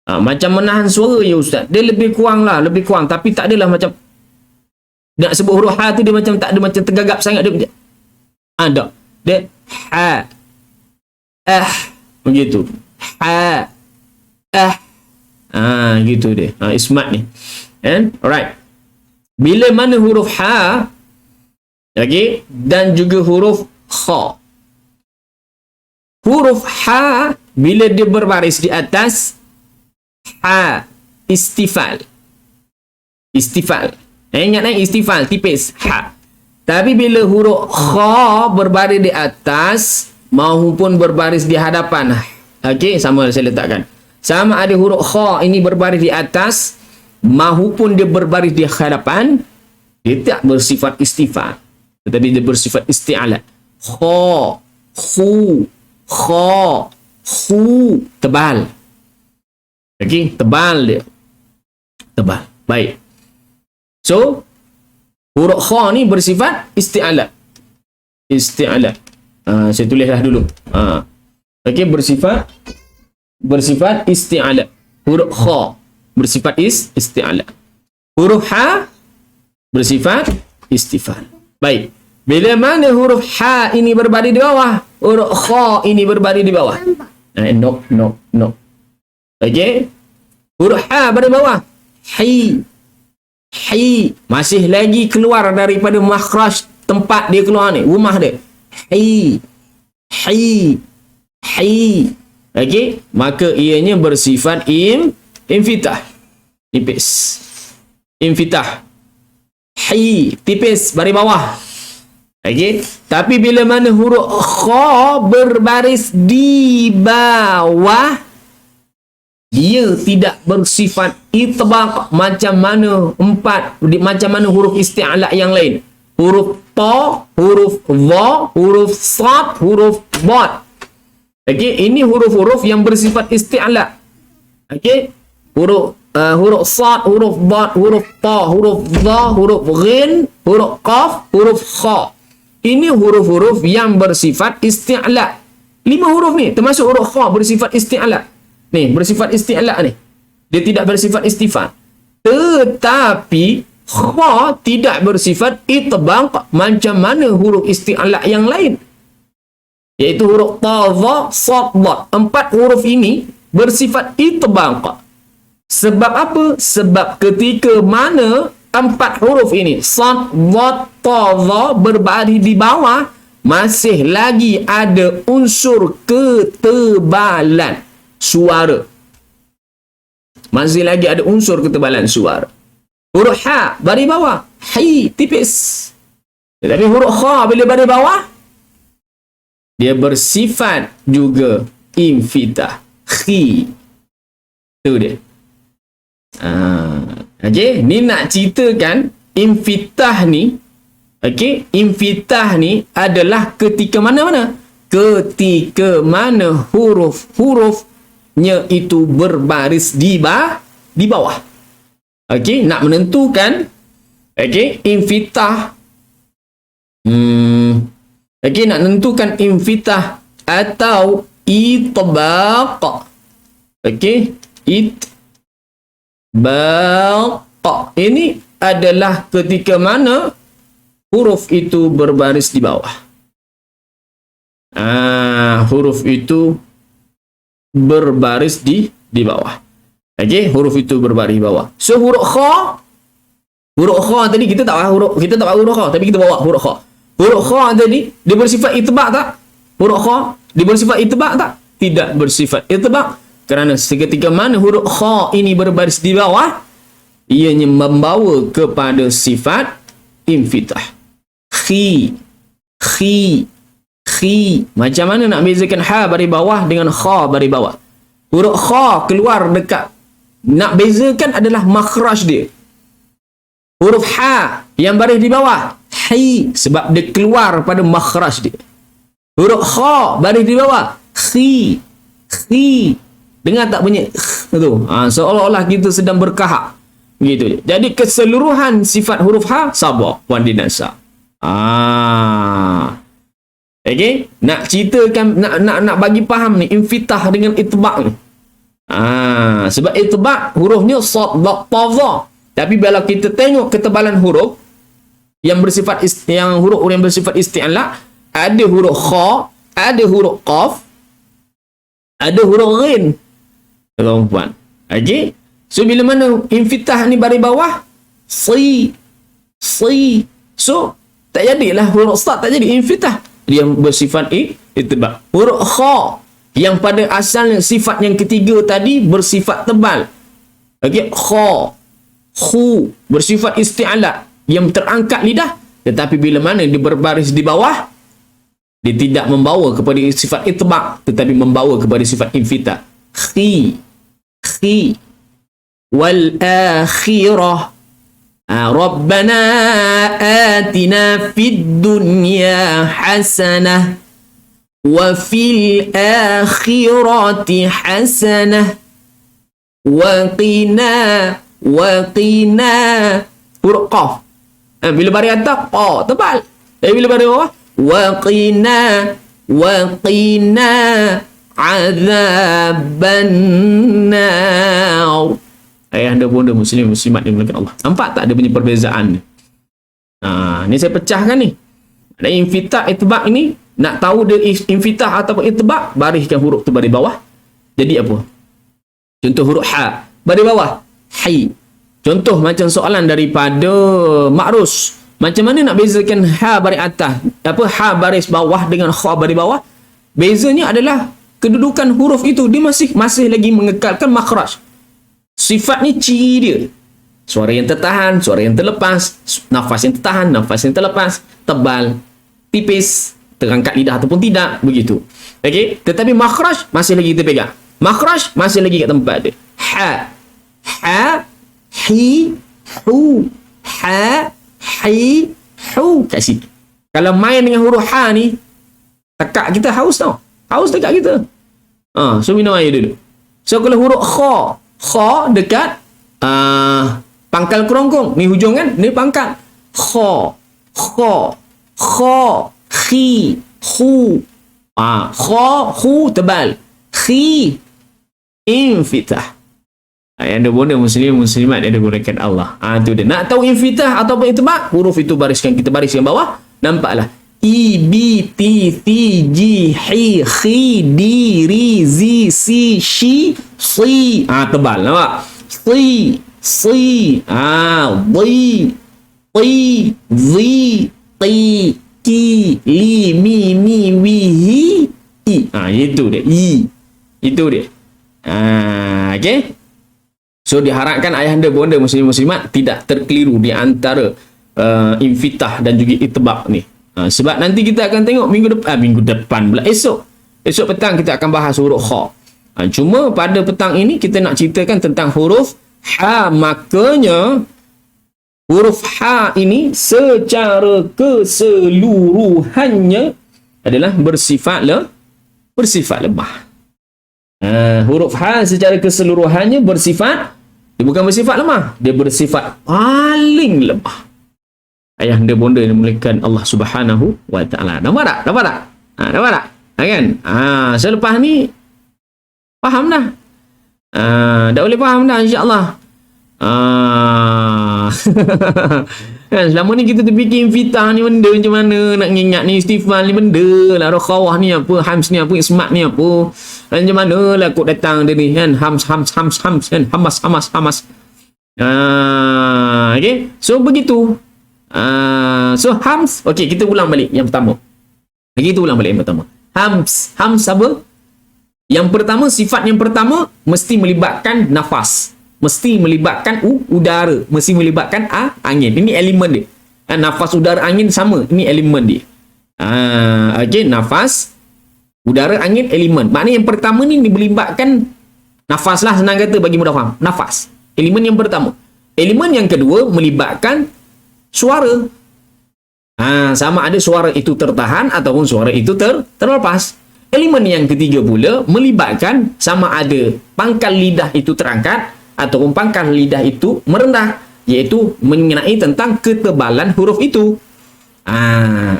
S2: Macam menahan suara ya ustaz. Dia lebih kurang, tapi tak adalah macam nak sebut huruf ha tu dia macam tak ada, macam tergagap sangat dia. Tak. Dia ha. Begitu. Ha. Gitu dia. Ismat ni. Alright. Bila mana huruf ha, okey, dan juga huruf kha. Huruf ha bila dia berbaris di atas ha, istifal. Ingat istifal tipis ha. Tapi bila huruf kha berbaris di atas maupun berbaris di hadapan, okey, sama saya letakkan. Sama ada huruf kha ini berbaris di atas maupun dia berbaris di hadapan, dia tak bersifat istifal, tetapi dia bersifat isti'ala. Kha, khu, kha, khu, tebal. Okey, tebal dia. Tebal. Baik. So, huruf kha ni bersifat isti'ala. Saya tulislah dulu. Okey, bersifat isti'ala. Huruf kha bersifat isti'ala. Huruf ha bersifat istifal. Baik. Bila mana huruf ha ini berbaris di bawah, huruf kha ini berbaris di bawah. No. Okey. Huruf ha berada di bawah. Hi masih lagi keluar daripada makhraj tempat dia keluar ni, rumah dia. Hi. Okey, maka ianya bersifat infitah. Tipis. Infitah. Hi, tipis baris bawah. Okey, tapi bila mana huruf kha berbaris di bawah, dia tidak bersifat itbaq macam mana huruf isti'la yang lain. huruf ta, huruf dha, huruf sad, huruf dad. Okey, ini huruf-huruf yang bersifat isti'la. Okey, huruf sad, huruf dad, huruf ta, huruf dha, huruf ghin, huruf qaf, huruf kha. Ini huruf-huruf yang bersifat isti'la. 5 huruf ni termasuk huruf kha bersifat isti'la. Ni bersifat isti'la ni. Dia tidak bersifat istifal. Tetapi kha tidak bersifat itbaq macam mana huruf isti'la yang lain. Iaitu huruf ta, dha, sad, dad. 4 huruf ini bersifat itbaq. Sebab apa? Sebab ketika mana 4 huruf ini, sad, dad, ta, dha, berbaris di bawah, masih lagi ada unsur ketebalan suara. Masih lagi ada unsur ketebalan suara. Huruf ha baris bawah, hi tipis. Tetapi huruf kha bila baris bawah, dia bersifat juga infitah, khi. Tu dia. Okey, ni nak ceritakan infitah ni. Okey, infitah ni adalah ketika mana-mana? Ketika mana huruf-hurufnya itu berbaris di bawah. Okey, nak menentukan infitah. Okey, nak menentukan infitah atau itbaq. Okey, itbaq. Ini adalah ketika mana huruf itu berbaris di bawah. Huruf itu berbaris di bawah. Okey, huruf itu berbaris di bawah. So huruf kha tadi kita tak huruf kha, tapi kita bawa huruf kha. Huruf kha tadi dia bersifat itbaq tak? Huruf kha dia bersifat itbaq tak? Tidak bersifat itbaq, kerana seketika mana huruf kha ini berbaris di bawah, ianya membawa kepada sifat infitah. Khi. Macam mana nak bezakan ha baris bawah dengan kha baris bawah? Huruf kha keluar dekat, nak bezakan adalah makhraj dia. Huruf ha yang baris di bawah, hi, sebab dia keluar pada makhraj dia. Huruf kha baris di bawah, khi. Dengar tak bunyi tu? Seolah-olah kita sedang berkahak. Begitu je. Jadi keseluruhan sifat huruf ha sabak wan dinasa. Okey, nak ceritakan, nak bagi faham ni infitah dengan itbaq ni. Sebab itbaq hurufnya sad, dha, ta, dha. Tapi bila kita tengok ketebalan huruf yang bersifat huruf yang bersifat isti'la, ada huruf kha, ada huruf qaf, ada huruf ghin. Tuan-tuan. Okey. So bila mana infitah ni baris bawah, si. So tak jadilah huruf sad, tak jadi infitah. Dia bersifat itbaq. Huruf kha yang pada asalnya sifat yang ketiga tadi bersifat tebal. Okey, kha, khu bersifat isti'la yang terangkat lidah, tetapi bila mana dia berbaris di bawah, dia tidak membawa kepada sifat itbaq, tetapi membawa kepada sifat infitah. Khi wal akhirah. Rabbana atina fid dunya hasanah wa fil akhirati hasanah wa qina huruf qaf. Bila baris atas qa tebal. Bila baris bawah wa qina azaban nar. Ayahanda bunda muslim muslimat dimulakan Allah. Nampak tak ada punya perbezaan ni? Ni saya pecahkan ni. Ada infitah, itbaq ini, nak tahu dia infitah ataupun itbaq, bariskan huruf tu baris bawah. Jadi apa? Contoh huruf ha, baris bawah, hi. Contoh macam soalan daripada Ma'rus. Macam mana nak bezakan ha baris atas, ha baris bawah dengan kha baris bawah? Bezanya adalah kedudukan huruf itu, dia masih lagi mengekalkan makhraj. Sifat ni ciri dia. Suara yang tertahan, suara yang terlepas, nafas yang tertahan, nafas yang terlepas, tebal, tipis, terangkat lidah ataupun tidak, begitu. Okey, tetapi makhraj masih lagi kita pegang. Makhraj masih lagi kat tempat dia. Ha, hi, hu, ha, hi, Hu kat situ. Kalau main dengan huruf ha ni, tekak kita haus tau. Haus dekat kita. So minum air dulu. So kalau huruf kha dekat pangkal kerongkong. Ni hujung kan? Ni pangkal. Kha, khi, hu. Kha, hu tebal. Khi, infitah. Yang ada benda muslimat dia ada gunakan Allah. Tu dia. Nak tahu infitah ataupun itibak, huruf itu bariskan. Kita bariskan bawah. Nampaklah. I, B, T, T, G, H, Khi, D, Ri, Z, Si, Shi, Si. Tebal. Nampak? Si, Di, Ti, Zi, Ti, Ki, Li, Mi, Wi, Hi, I. Itu dia. I. Itu dia. Okay? So diharapkan ayahanda bonda muslimat tidak terkeliru di antara infitah dan juga itibak ni. Sebab nanti kita akan tengok minggu depan pula, esok petang kita akan bahas huruf kha. Cuma pada petang ini kita nak ceritakan tentang huruf ha. Makanya huruf ha ini secara keseluruhannya adalah bersifat lemah. Huruf ha secara keseluruhannya dia bukan bersifat lemah, dia bersifat paling lemah. Ayahanda bonda yang dimuliakan Allah Subhanahu wa taala. Nampak tak? Nampak tak? Kan? Selepas ni faham dah. Dah boleh faham dah insya-Allah. Kan selama ni kita terfikir infitah ni benda macam mana, nak ingat ni istighfar ni benda lah, rakhawah ni apa, hams ni apa, ismat ni apa, macam mana lah kok datang dia ni kan, hams kan, hamas. Okay, so begitu. So hams, okay, kita ulang balik yang pertama. Hams apa? Yang pertama, sifat yang pertama mesti melibatkan nafas, mesti melibatkan udara, mesti melibatkan angin. Ini elemen dia. Nafas, udara, angin sama. Ini elemen dia. Okay, nafas, udara, angin, elemen. Maknanya yang pertama ni melibatkan nafas lah, senang kata bagi mudah faham. Nafas, elemen yang pertama. Elemen yang kedua melibatkan suara. Sama ada suara itu tertahan ataupun suara itu terlepas. Elemen yang ketiga pula melibatkan sama ada pangkal lidah itu terangkat ataupun pangkal lidah itu merendah, iaitu mengenai tentang ketebalan huruf itu.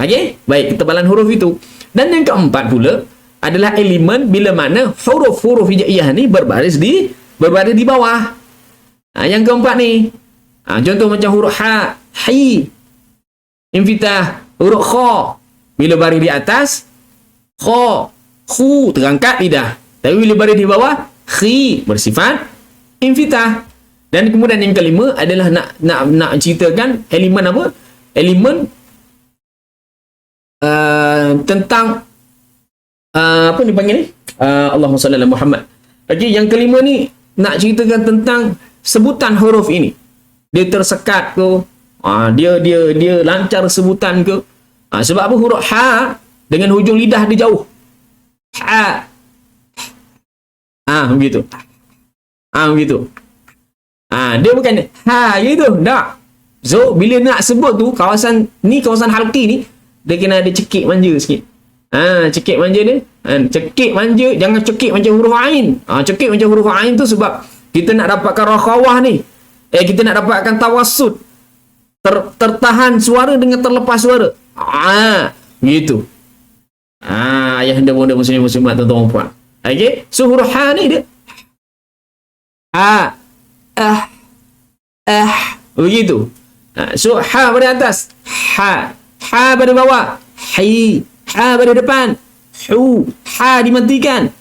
S2: Okay? Baik, ketebalan huruf itu. Dan yang keempat pula adalah elemen bila mana huruf-huruf hijaiyah ni berbaris di bawah. Yang keempat ni, contoh macam huruf ha, hi, infitah. Huruf kha bila baris di atas, kha, khu terangkat lidah. Tapi bila baris di bawah, khi bersifat infitah. Dan kemudian yang kelima adalah nak ceritakan elemen apa? Elemen tentang apa dipanggil ni? Allahumma salli ala Muhammad. Okey, yang kelima ni nak ceritakan tentang sebutan huruf ini. Dia tersekat ke? Dia lancar sebutan ke? Sebab apa huruf ha dengan hujung lidah dia jauh. Ha. Begitu. Begitu. Dia bukan ha gitu. Tak. So bila nak sebut tu kawasan halqi ni, dia kena ada cekik manja sikit. Cekik manja dia. Cekik manja, jangan cekik macam huruf ain. Cekik macam huruf ain tu sebab kita nak dapatkan rakhawah ni. Kita nak dapatkan tawassut. Tertahan suara dengan terlepas suara. Gitu. Ayahanda bonda muslimat tuan-tuan puan. Okey, so huruf ha ni dia begitu. So ha pada atas, ha pada bawah, hi, ha pada depan, hu, ha dimatikan,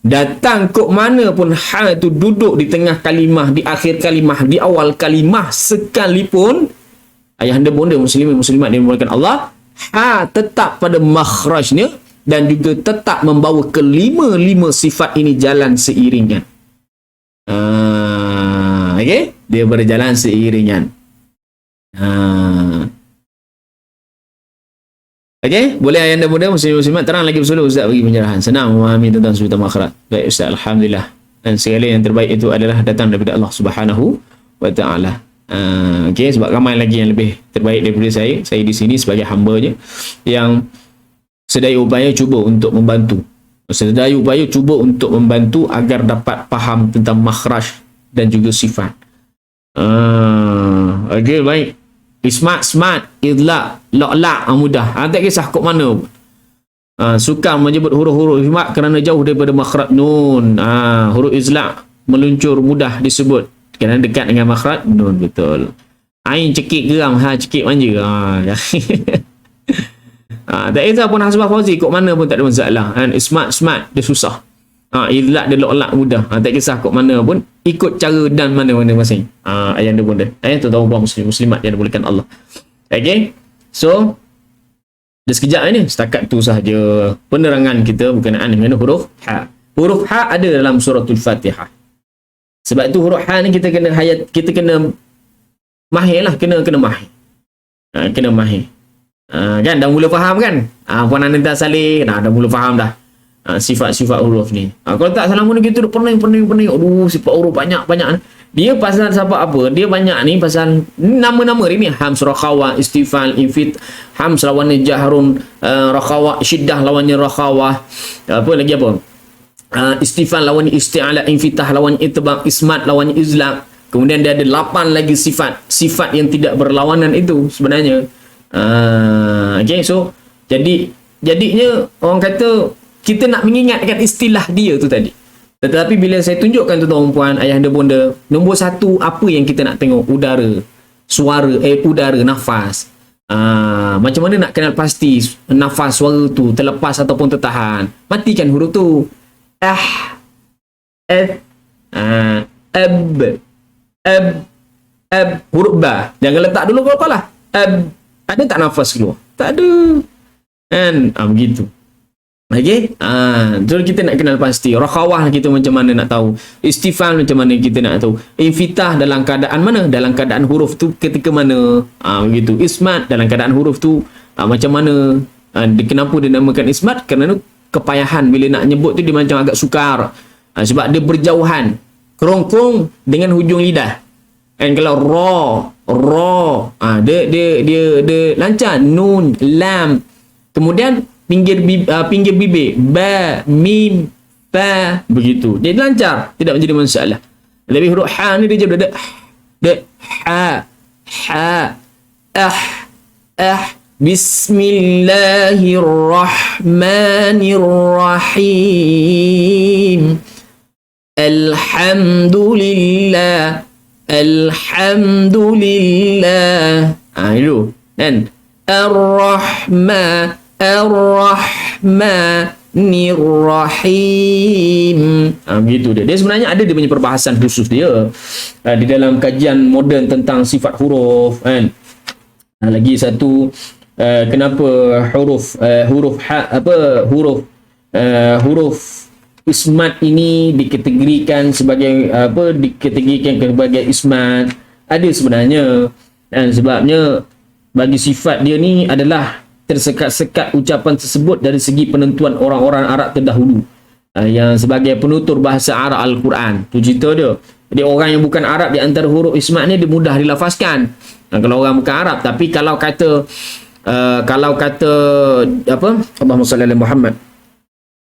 S2: datang kok mana pun ha itu duduk di tengah kalimah, di akhir kalimah, di awal kalimah sekalipun, ayahanda bonda muslimat dimuliakan Allah, ha tetap pada makhrajnya dan juga tetap membawa kelima-lima sifat ini jalan seiringan. Okey, dia berjalan seiringan. Okey, boleh ayahanda bonda muslimat terang lagi bersuluh Ustaz bagi pencerahan. Senang memahami tentang sebutan makhraj. Baik Ustaz, alhamdulillah. Dan segala yang terbaik itu adalah datang daripada Allah Subhanahu wa taala. Okey, sebab ramai lagi yang lebih terbaik daripada saya di sini sebagai hamba-Nya yang sedaya upaya cuba untuk membantu. Sedaya upaya cuba untuk membantu agar dapat faham tentang makhraj dan juga sifat. Okey, baik. Ismat, idlaq, la'la' mudah. Tak kisah kok mana pun. Sukar menyebut huruf-huruf ismat kerana jauh daripada makhraj nun. Huruf izlaq meluncur mudah disebut kerana dekat dengan makhraj nun, betul. Ain cekik geram, cekik manja. Tak kisah pun Hasbah Fauzi kok mana pun tak ada masalah. Ismat dia susah. Idlaq dia la'la' mudah. Tak kisah kok mana pun, ikut cara dan mana-mana masing. Ayah anda bunda. Tuan-tuan muslimat yang dimuliakan Allah. Okay. So dah sekejap ni, setakat tu sahaja penerangan kita berkenaan dengan huruf ha. Huruf ha ada dalam suratul Fatihah. Sebab tu huruf ha ni kita kena mahir lah, kena mahir. Kena mahir. Kan dah mula faham kan? Puan Anita Saleh dah mula faham dah. Sifat-sifat huruf ni. Kalau tak salah mana kita duk pening. Aduh, sifat huruf banyak. Dia pasal siapa apa? Dia banyak ni pasal nama-nama ni hams, rakhawa, istifal, infit. Hams lawannya jahrun, rakhawa, syiddah lawannya rakhawah. Apa lagi apa? Istifal lawannya isti'ala, infitah lawannya itbaq, ismat lawannya izlaq. Kemudian dia ada 8 lagi sifat yang tidak berlawanan itu sebenarnya. Okay, so jadinya orang kata kita nak mengingatkan istilah dia tu tadi. Tetapi bila saya tunjukkan tuan-tuan puan, ayah anda bunda, nombor 1 apa yang kita nak tengok? Udara, suara, udara, nafas. Macam mana nak kenal pasti nafas suara tu terlepas ataupun tertahan? Matikan huruf tu. Huruf ba. Jangan letak dulu kepala. Ada tak nafas keluar? Tak ada. Kan? Begitu. Okey. Jadi kita nak kenal pasti. Rakhawah kita macam mana nak tahu. Istifal macam mana kita nak tahu. Infitah dalam keadaan mana? Dalam keadaan huruf tu ketika mana? Begitu. Ismat dalam keadaan huruf tu macam mana? Kenapa dinamakan ismat? Kerana kepayahan bila nak nyebut tu dia macam agak sukar. Sebab dia berjauhan. Kerongkong dengan hujung lidah. And kalau dia lancar. Nun, lam. Kemudian pinggir bibir, ba, mim, fa, begitu. Dia lancar, tidak menjadi masalah. Lebih huruf ha ni dia je ha, Bismillahirrahmanirrahim. Alhamdulillah. Itu. Dan Ar-Rahmanir-Rahim. Begitu dia. Dia sebenarnya ada dia punya perbahasan khusus dia di dalam kajian moden tentang sifat huruf kan. Lagi satu kenapa huruf ismat ini dikategorikan sebagai ismat. Ada sebenarnya, dan sebabnya bagi sifat dia ni adalah tersekat-sekat ucapan tersebut dari segi penentuan orang-orang Arab terdahulu yang sebagai penutur bahasa Arab Al-Quran. Tu cerita dia. Jadi orang yang bukan Arab di antara huruf ismat ni dia mudah dilafazkan. Kalau orang bukan Arab, tapi kalau kata Allahumma salli ala Muhammad.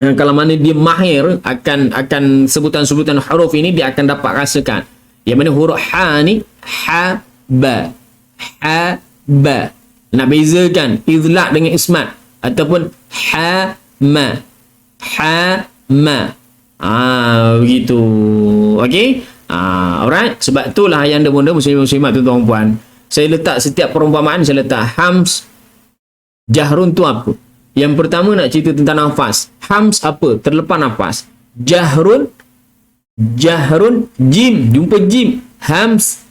S2: Kalau mana dia mahir akan sebutan-sebutan huruf ini, dia akan dapat rasakan. Yang mana huruf ha ni ha ba. Nak bezakan izlaq dengan ismat ataupun ha ma. Begitu. Okey. Alright. Sebab itulah yang benda muslim-muslimat tuan-tuan puan. Saya letak setiap perumpamaan, saya letak hams, jahrun tu apa? Yang pertama nak cerita tentang nafas. Hams apa? Terlepas nafas. Jahrun, jim, jumpa jim. Hams,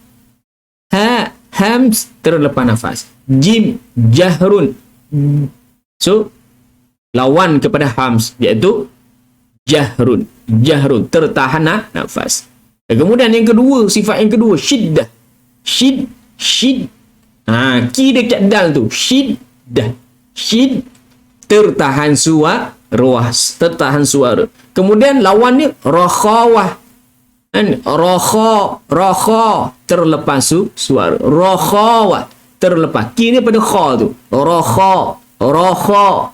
S2: hams, terlepas nafas. Jim, jahrun. So, lawan kepada hams, iaitu jahrun, tertahan nafas. Dan kemudian yang kedua, sifat yang kedua, syiddah. Syid. Ki dekat dal tu. Syiddah. Tertahan suara. Kemudian lawannya rakhawah. Kan rakha terlepas suara. Rakha terlepas. Kini pada kha tu. Rakha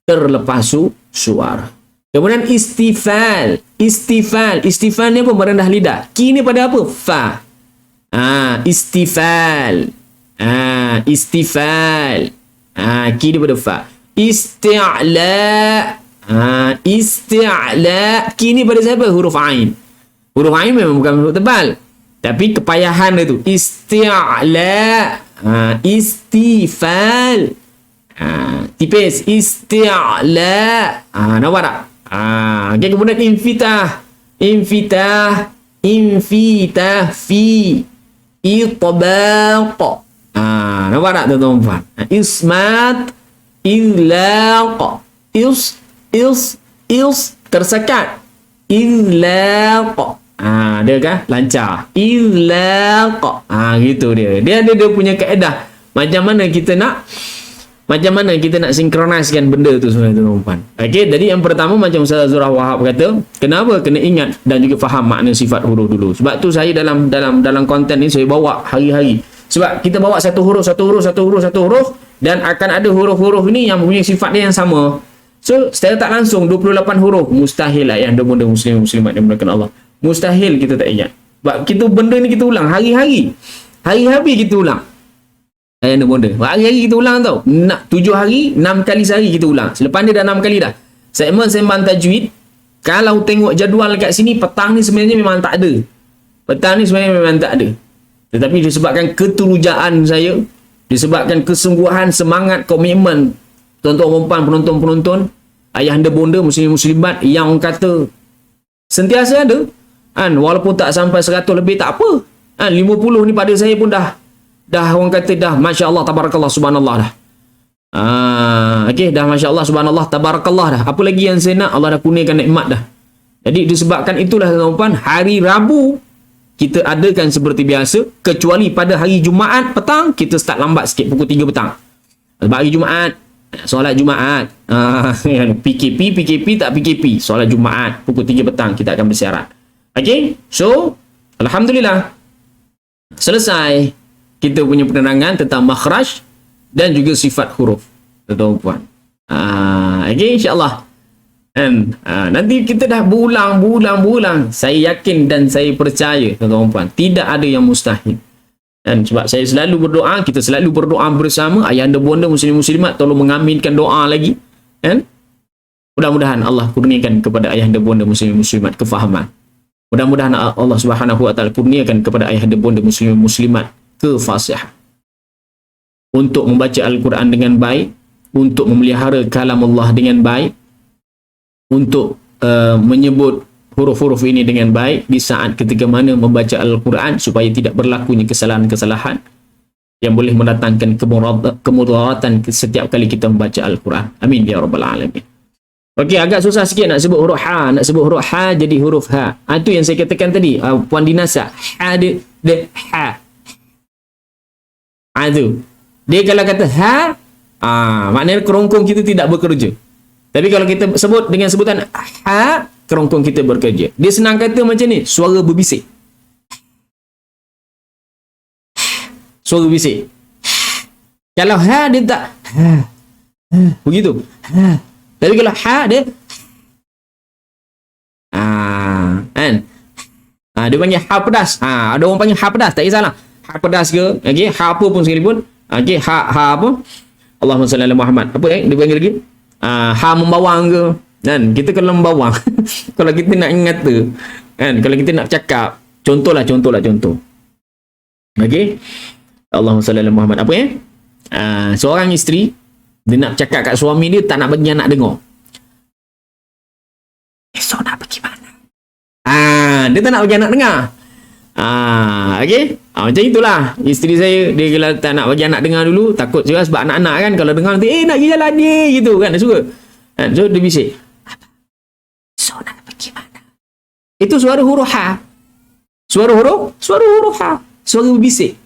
S2: terlepas suara. Kemudian istifal ni apa? Merendah lidah. Kini pada apa? Fa. Istifal. Kini pada fa. Isti'la. Kini pada siapa? Huruf ain. Huruf ain memang bukan huruf tebal, tapi kepayahan dia tu. Isti'la. Istifal. Tipis. Isti'la. Nampak tak? Okay, kemudian infitah fi itbaq. Nampak tak tuan-tuan? Ismat, ilaq, tersekat. Ilaq. Dia kan lancar. Ilaq. Gitu dia. Dia punya kaedah. Macam mana kita nak sinkroniskan benda tu sebenarnya tuan-tuan. Okey, jadi yang pertama macam Ustaz Zurah Wahab kata, kenapa kena ingat dan juga faham makna sifat huruf dulu. Sebab tu saya dalam konten ni saya bawa hari-hari. Sebab kita bawa satu huruf dan akan ada huruf-huruf ni yang mempunyai sifat dia yang sama. So, secara tak langsung 28 huruf mustahil lah yang benda muslimat yang mulakan Allah. Mustahil kita tak ingat. Sebab kita benda ni kita ulang hari-hari. Hari-hari kita ulang. Yang benda. Hari-hari kita ulang tau. 7 hari, 6 kali sehari kita ulang. Selepas ni dah 6 kali dah. Segmen sembang tajwid, kalau tengok jadual kat sini, petang ni sebenarnya memang tak ada. Tetapi disebabkan keterujaan saya, disebabkan kesungguhan, semangat, komitmen tuan-tuan perempuan, penonton-penonton, ayahanda bonda, muslim-muslimat yang orang kata sentiasa ada. Walaupun tak sampai 100 lebih tak apa. 50 ni pada saya pun dah orang kata dah Masya Allah, Tabarakallah, Subhanallah dah. Okey, dah Masya Allah, Subhanallah, Tabarakallah dah. Apa lagi yang saya nak? Allah dah kurniakan nikmat dah. Jadi disebabkan itulah tuan-tuan, hari Rabu kita adakan seperti biasa, kecuali pada hari Jumaat petang kita start lambat sikit, pukul 3 petang. Sebab hari Jumaat solat Jumaat, PKP tak PKP, solat Jumaat pukul 3 petang kita akan bersyarat. Okey, so alhamdulillah selesai kita punya penerangan tentang makhraj dan juga sifat huruf, tuan-tuan. Okey, insya-Allah. Nanti kita dah berulang. Saya yakin dan saya percaya, tuan-tuan, tidak ada yang mustahil. Sebab saya selalu berdoa, kita selalu berdoa bersama, ayahanda bonda muslim-muslimat tolong mengaminkan doa lagi. Mudah-mudahan Allah kurniakan kepada ayahanda bonda muslim-muslimat kefahaman. Mudah-mudahan Allah Subhanahu wa taala kurniakan kepada ayahanda bonda muslim-muslimat kefasihan untuk membaca Al-Quran dengan baik, untuk memelihara kalam Allah dengan baik, untuk menyebut huruf-huruf ini dengan baik di saat ketika mana membaca Al-Quran, supaya tidak berlakunya kesalahan-kesalahan yang boleh mendatangkan kemudaratan setiap kali kita membaca Al-Quran. Amin ya rabbal alamin. Okey, agak susah sikit nak sebut huruf ha, jadi huruf ha. Itu yang saya katakan tadi, Puan Dinasa, ha dia ha. Tu. Dia kalau kata ha, maknanya kerongkong kita tidak bekerja. Tapi kalau kita sebut dengan sebutan ha, kerongkong kita bekerja. Dia senang kata macam ni, suara berbisik. Suara berbisik. Kalau ha, dia tak begitu. Tapi kalau ha, dia dia panggil ha pedas. Ada orang panggil ha pedas, tak kisahlah. Ha pedas ke, okey, ha apa pun sekalipun. Okey, ha apa? Allahumma salli ala Muhammad. Apa dia panggil lagi? Ha membawang ke, kan? Kita kalau membawang kalau kita nak ngata, kan, kalau kita nak cakap, contoh. Okey, Allahumma salli ala Muhammad. Apa seorang isteri dia nak cakap kat suami dia, tak nak bagi anak dengar. Esok nak pergi mana? Dia tak nak bagi anak dengar. Okey, macam itulah isteri saya. Dia kalau tak nak bagi anak dengar dulu, takut juga sebab anak-anak kan kalau dengar nanti nak pergi jalan dia gitu kan, dia suka. So dia bisik, so nak pergi mana? Itu suara huruf ha. Suara huruf ha. Suara berbisik.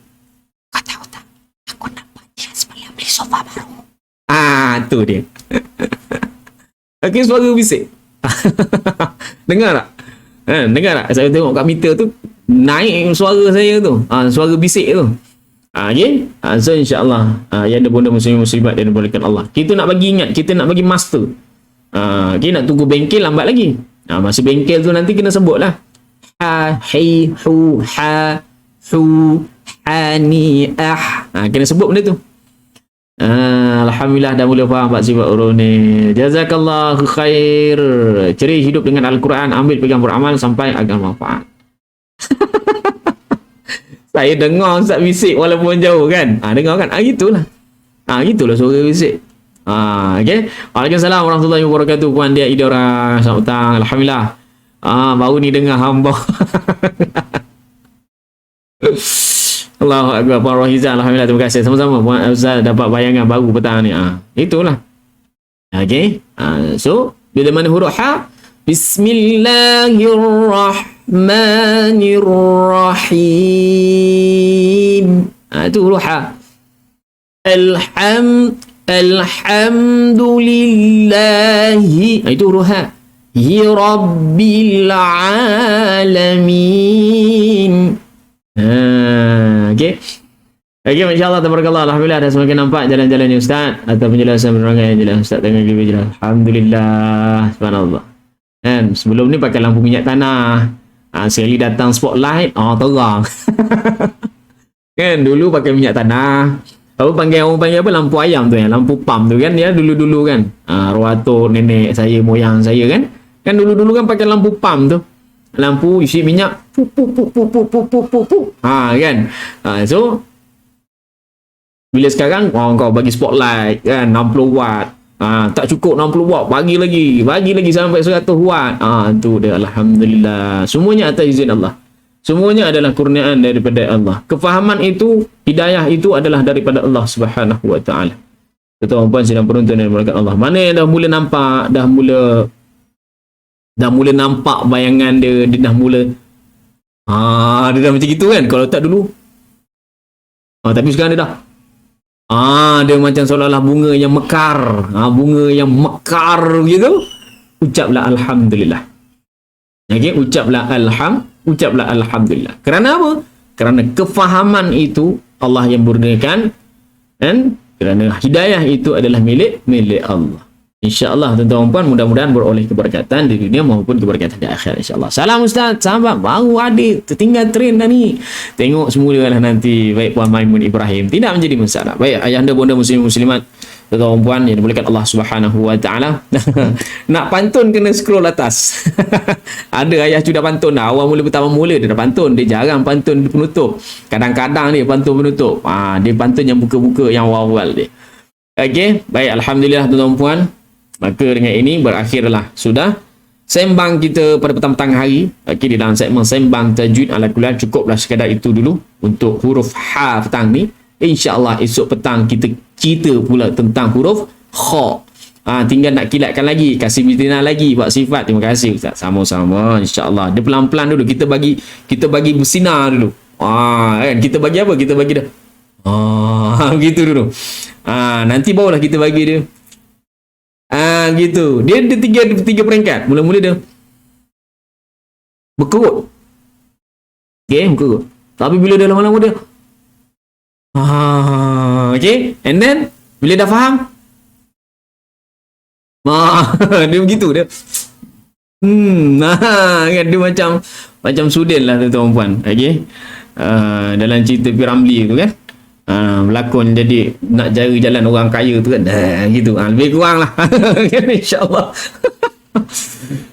S2: Kau tahu tak, aku nak baca semalam beli sofa baru. Tu dia. Okey, suara berbisik. Dengar tak? Dengar tak? Saya tengok kat meter tu naik suara saya tu. Suara bisik tu. Okay? So insya-Allah yang ada bonda muslimat dan dibolehkan Allah. Kita nak bagi ingat, kita nak bagi master. Okay, nak tunggu bengkel lambat lagi. Masa bengkel tu nanti kena sebut lah. Ha, hi, hu, ha, hu, ha, ni, ah. Kena sebut benda tu. Alhamdulillah dah mula faham Pak Sifat Urun ni. Jazakallahu khair. Ceri hidup dengan Al-Quran, ambil pegang beramal sampai agar manfaat. Saya dengar Ustaz bisik walaupun jauh kan. Dengar kan? Gitulah. Gitulah suara bisik. Okay. Waalaikumsalam warahmatullahi wabarakatuh. Puan dia Idora. Selamat petang. Alhamdulillah. Baru ni dengar hamba. Allahu Akbar. Puan Rohizan. Alhamdulillah. Terima kasih. Sama-sama. Puan Ustaz dapat bayangan baru petang ni. Itulah. Okay. So, bila mana huruf ha? Bismillahirrahmanirrahim. Itu huruf ha. Alhamdulillahi. Itu huruf ha. Rabbil alamin. Okay. Okay, insyaAllah, tabarakallah. Alhamdulillah dah semakin nampak jalan-jalan ni Ustaz, atau penjelasan penerangan yang jelas Ustaz dengan lebih jelas. Alhamdulillah, subhanallah. Kan, sebelum ni pakai lampu minyak tanah. Sekali datang spotlight, terang. Kan, dulu pakai minyak tanah. Orang panggil apa, lampu ayam tu kan, lampu pam tu kan, dia dulu-dulu kan. Rohato nenek saya, moyang saya kan. Kan dulu-dulu kan pakai lampu pam tu. Lampu isi minyak, kan. So bila sekarang kau bagi spotlight kan 60 watt. Tak cukup 60 watt, bagi lagi sampai 100 watt. Tu dia, alhamdulillah. Semuanya atas izin Allah. Semuanya adalah kurniaan daripada Allah. Kefahaman itu, hidayah itu adalah daripada Allah Subhanahu wa taala. Tuan-tuan sidang penonton dan berkat Allah. Mana yang dah mula nampak, dah mula nampak bayangan dia dah mula dia dah macam gitu kan. Kalau tak dulu tapi sekarang dia dah dia macam seolah-olah bunga yang mekar. Bunga yang mekar gitu. Ucaplah alhamdulillah. Okay, ucaplah alhamdulillah. Kerana apa? Kerana kefahaman itu Allah yang murnikan, dan kerana hidayah itu adalah milik Allah. InsyaAllah tuan-tuan puan, mudah-mudahan beroleh keberkatan di dunia maupun keberkatan di akhirat, insyaAllah. Salam Ustaz, sahabat baru adik tertinggal train dah ni. Tengok semula lah nanti. Baik Puan Maimun Ibrahim, tidak menjadi masalah. Baik ayahanda bonda muslimat, tuan-tuan puan yang dimuliakan Allah Subhanahu wa taala. Nak pantun kena scroll atas. Ada ayah sudah pantun dah. Awal mula dia dah pantun. Dia jarang pantun penutup. Kadang-kadang dia pantun penutup. Dia pantun yang buka-buka yang awal-awal dia. Okey, baik, alhamdulillah tuan-tuan puan. Maka dengan ini berakhirlah sudah sembang kita pada petang-petang hari. Okey, di dalam segmen sembang tajwid ala kuliah cukuplah sekadar itu dulu untuk huruf ha petang ni. InsyaAllah esok petang kita cerita pula tentang huruf kha. Tinggal nak kilatkan lagi, kasih bitina lagi buat sifat. Terima kasih Ustaz. Sama-sama, insyaAllah. Dia pelan-pelan dulu, kita bagi bersinar dulu. Kan kita bagi apa? Kita bagi dah. Begitu dulu. Nanti barulah kita bagi dia. Gitu. Dia ada tiga peringkat. Mula-mula dia berkerut. Okay, berkerut. Tapi bila dia lama-lama dia okay, and then bila dah faham dia begitu dia kan, dia macam Sudin lah tuan-tuan puan. Okay, dalam cerita Piramli tu kan, berlakon jadi nak cari jalan orang kaya tu kan, gitu. Lebih kurang lah. InsyaAllah.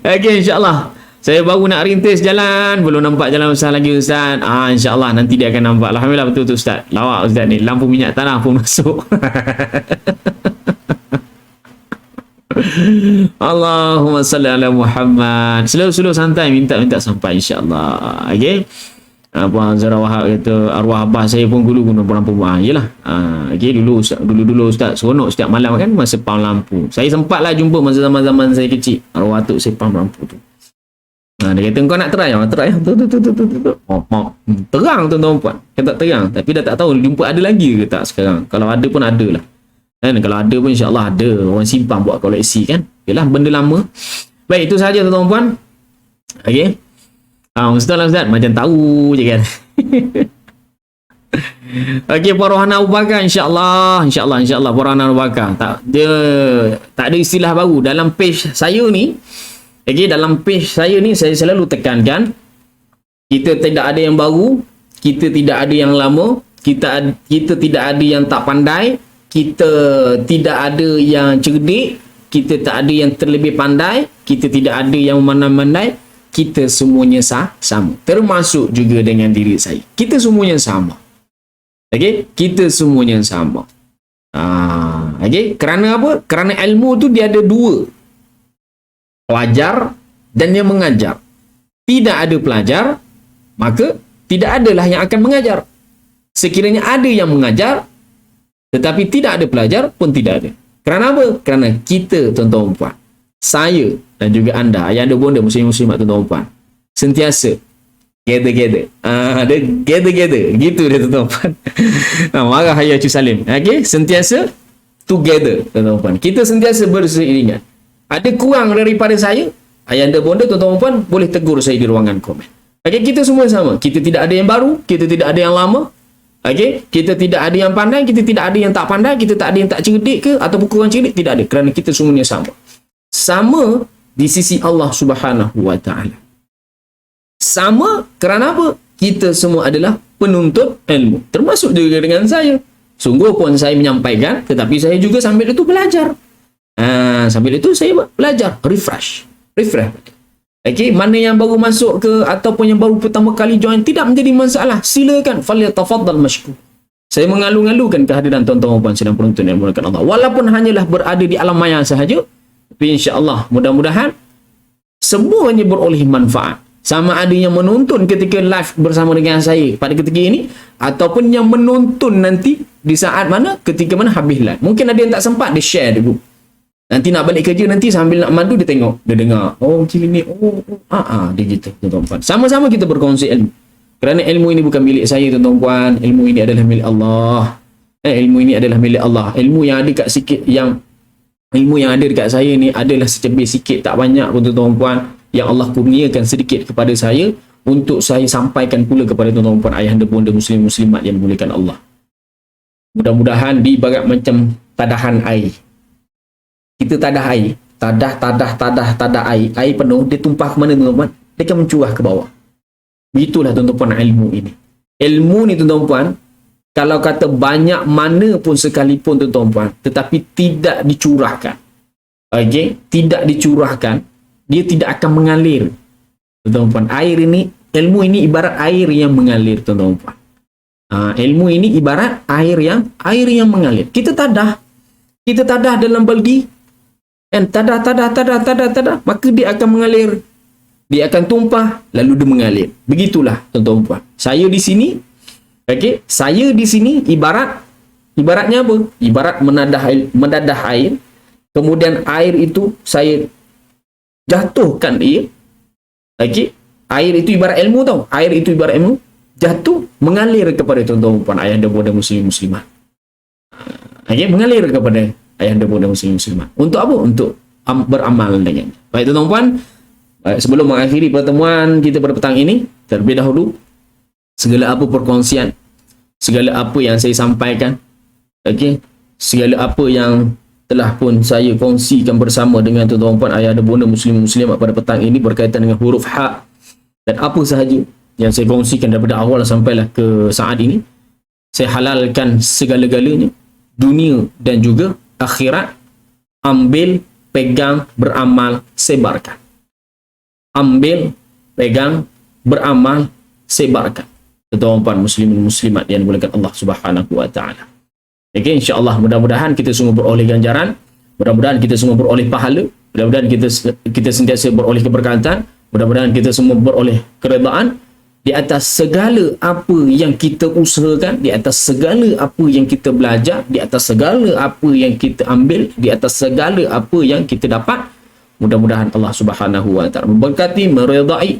S2: Okay, insyaAllah. Saya baru nak rintis jalan, belum nampak jalan besar lagi Ustaz. InsyaAllah nanti dia akan nampak. Alhamdulillah, betul tu Ustaz. Lawak Ustaz ni, lampu minyak tanah pun masuk. Allahumma salli ala Muhammad. Slow santai, minta sampai insyaAllah. Okay. Puan Zara Wahab kata arwah abah saya pun dulu guna lampu. Yelah. Okay, dulu Ustaz seronok setiap malam kan masa pam lampu. Saya sempatlah jumpa masa zaman-zaman saya kecil. Arwah atuk saya pam lampu tu. Dia kata kau nak try. Tu. Terang tuan-tuan puan. Kata terang, tapi dah tak tahu jumpa ada lagi ke tak sekarang. Kalau ada pun ada lah. Kan kalau ada pun insya-Allah ada orang simpan buat koleksi kan. Yalah, benda lama. Baik, itu sahaja tuan-tuan puan. Okey. Ustaz lah Ustaz, macam tahu je kan. Okey, Farhana Abu Bakar, insya-Allah Farhana Abu Bakar. Tak ada istilah baru dalam page saya ni. Okey, dalam page saya ni saya selalu tekankan kita tidak ada yang baru, kita tidak ada yang lama, kita tidak ada yang tak pandai, kita tidak ada yang cerdik, kita tak ada yang terlebih pandai, kita tidak ada yang memandai-mandai, kita semuanya sama. Termasuk juga dengan diri saya. Kita semuanya sama. Okey, kita semuanya sama. Okey, kerana apa? Kerana ilmu tu dia ada dua. Pelajar dan yang mengajar. Tidak ada pelajar, maka tidak adalah yang akan mengajar. Sekiranya ada yang mengajar, tetapi tidak ada pelajar pun tidak ada. Kerana apa? Kerana kita, tuan-tuan dan puan, saya dan juga anda, ayah anda bonda muslim-muslimat, tuan-tuan dan puan, sentiasa gather. Dia gather. Gitu dia, tuan-tuan dan puan. Marah Hayya Cu Salim. Okey, sentiasa together, tuan-tuan dan puan. Kita sentiasa berseiringan. Ada kurang daripada saya, ayah anda bonda, tuan-tuan dan puan, boleh tegur saya di ruangan komen. Okey, kita semua sama. Kita tidak ada yang baru, kita tidak ada yang lama. Okey, kita tidak ada yang pandai, kita tidak ada yang tak pandai, kita tak ada yang tak cerdik ke ataupun kurang cerdik, tidak ada, kerana kita semuanya sama. Sama di sisi Allah Subhanahu wa taala. Sama kerana apa? Kita semua adalah penuntut ilmu. Termasuk juga dengan saya. Sungguh pun saya menyampaikan, tetapi saya juga sambil itu belajar. Sambil itu saya belajar, refresh. Okey, mana yang baru masuk ke ataupun yang baru pertama kali join, tidak menjadi masalah. Silakan, falyatafaddal mashkur. Saya mengalu-alukan kehadiran tuan-tuan dan puan sedang penonton yang dimuliakan Allah. Walaupun hanyalah berada di alam maya sahaja, tapi insya-Allah mudah-mudahan semuanya beroleh manfaat. Sama ada yang menonton ketika live bersama dengan saya pada ketika ini, ataupun yang menonton nanti di saat mana, ketika mana habis live. Mungkin ada yang tak sempat, dia share dulu. Nanti nak balik kerja, nanti sambil nak mandu, dia tengok, dia dengar, oh macam ni, dia gitu, tuan-tuan. Sama-sama kita berkongsi ilmu. Kerana ilmu ini bukan milik saya, tuan-tuan. Ilmu ini adalah milik Allah. Ilmu ini adalah milik Allah. Ilmu yang ada ilmu yang ada dekat saya ni adalah secebis sikit, tak banyak pun, tuan-tuan, yang Allah kurniakan sedikit kepada saya untuk saya sampaikan pula kepada tuan-tuan ayah anda bonda muslim-muslimat yang dimuliakan Allah. Mudah-mudahan di ibarat macam tadahan air. Kita tadah air, tadah air penuh, dia tumpah ke mana, tuan-tuan? Dia akan mencurah ke bawah. Begitulah, tuan-tuan, ilmu ini. Ilmu ni, tuan-tuan, kalau kata banyak mana pun sekalipun, tuan-tuan, tetapi tidak dicurahkan. Okey, tidak dicurahkan, dia tidak akan mengalir. Tuan-tuan, air ini, ilmu ini ibarat air yang mengalir, tuan-tuan. Ilmu ini ibarat air yang mengalir. Kita tadah dalam baldi, dan tadah, maka dia akan mengalir, dia akan tumpah, lalu dia mengalir. Begitulah, tuan-tuan. Saya di sini, okey, saya di sini ibaratnya apa? Ibarat menadah air, kemudian air itu saya jatuhkan dia. Okey, air itu ibarat ilmu, tau. Air itu ibarat ilmu, jatuh, mengalir kepada tuan-tuan ayah anda bonda muslim-muslimat. Okey, mengalir kepada ayah anda bonda muslim-muslimat. Untuk apa? Untuk beramal dengan. Baik, tuan-tuan, sebelum mengakhiri pertemuan kita pada petang ini, terlebih dahulu, segala apa perkongsian, segala apa yang saya sampaikan, okey, segala apa yang telah pun saya kongsikan bersama dengan tuan-tuan ayah anda bonda muslim-muslimat pada petang ini berkaitan dengan huruf ha, dan apa sahaja yang saya kongsikan daripada awal sampailah ke saat ini, saya halalkan segala-galanya, dunia dan juga akhirat. Ambil, pegang, beramal, sebarkan. Ambil, pegang, beramal, sebarkan. Tuan-tuan muslimin muslimat yang dimuliakan Allah Subhanahu wa taala. Okey, insya-Allah mudah-mudahan kita semua beroleh ganjaran, mudah-mudahan kita semua beroleh pahala, mudah-mudahan kita sentiasa beroleh keberkatan, mudah-mudahan kita semua beroleh keredaan di atas segala apa yang kita usahakan, di atas segala apa yang kita belajar, di atas segala apa yang kita ambil, di atas segala apa yang kita dapat. Mudah-mudahan Allah Subhanahu wa taala memberkati, meredai,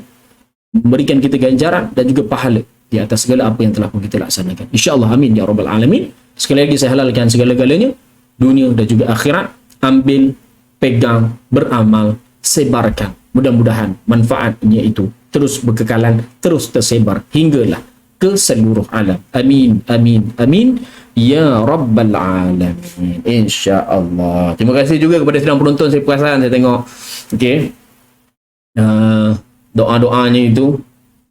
S2: memberikan kita ganjaran dan juga pahala di atas segala apa yang telah pun kita laksanakan. Insya-Allah, amin ya rabbal alamin. Sekali lagi saya halalkan segala-galanya, dunia dan juga akhirat. Ambil, pegang, beramal, sebarkan. Mudah-mudahan manfaatnya itu terus berkekalan, terus tersebar hinggalah ke seluruh alam. Amin, amin, amin. Ya Rabbal Alamin. InsyaAllah. Terima kasih juga kepada sedang penonton. Saya perasan, saya tengok. Okey. Doa-doanya itu.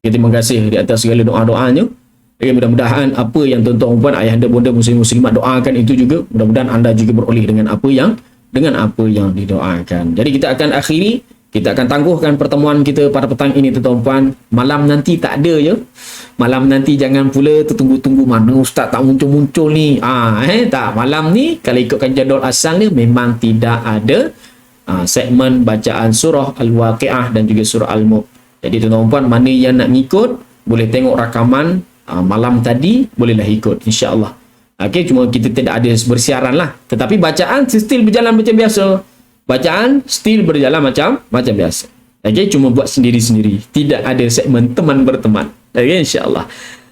S2: Okay, terima kasih di atas segala doa-doanya. Okay, mudah-mudahan apa yang tuan-tuan puan, ayahanda bonda muslim-muslimat doakan itu juga, mudah-mudahan anda juga beroleh dengan apa yang didoakan. Jadi kita akan akhiri, kita akan tangguhkan pertemuan kita pada petang ini tuan-tuan puan. Malam nanti tak ada je. Malam nanti jangan pula tertunggu-tunggu mana ustaz tak muncul-muncul ni. Tak, malam ni kalau ikutkan jadual asal ni memang tidak ada segmen bacaan surah Al-Waqiah dan juga surah Al-Mulk. Jadi tuan-tuan puan, mana yang nak ngikut boleh tengok rakaman malam tadi, bolehlah ikut insya-Allah. Okey, cuma kita tidak ada bersiaran lah. Tetapi bacaan still berjalan macam biasa. Bacaan still berjalan macam biasa. Okey, cuma buat sendiri-sendiri. Tidak ada segmen teman berteman. Okey, insya-Allah.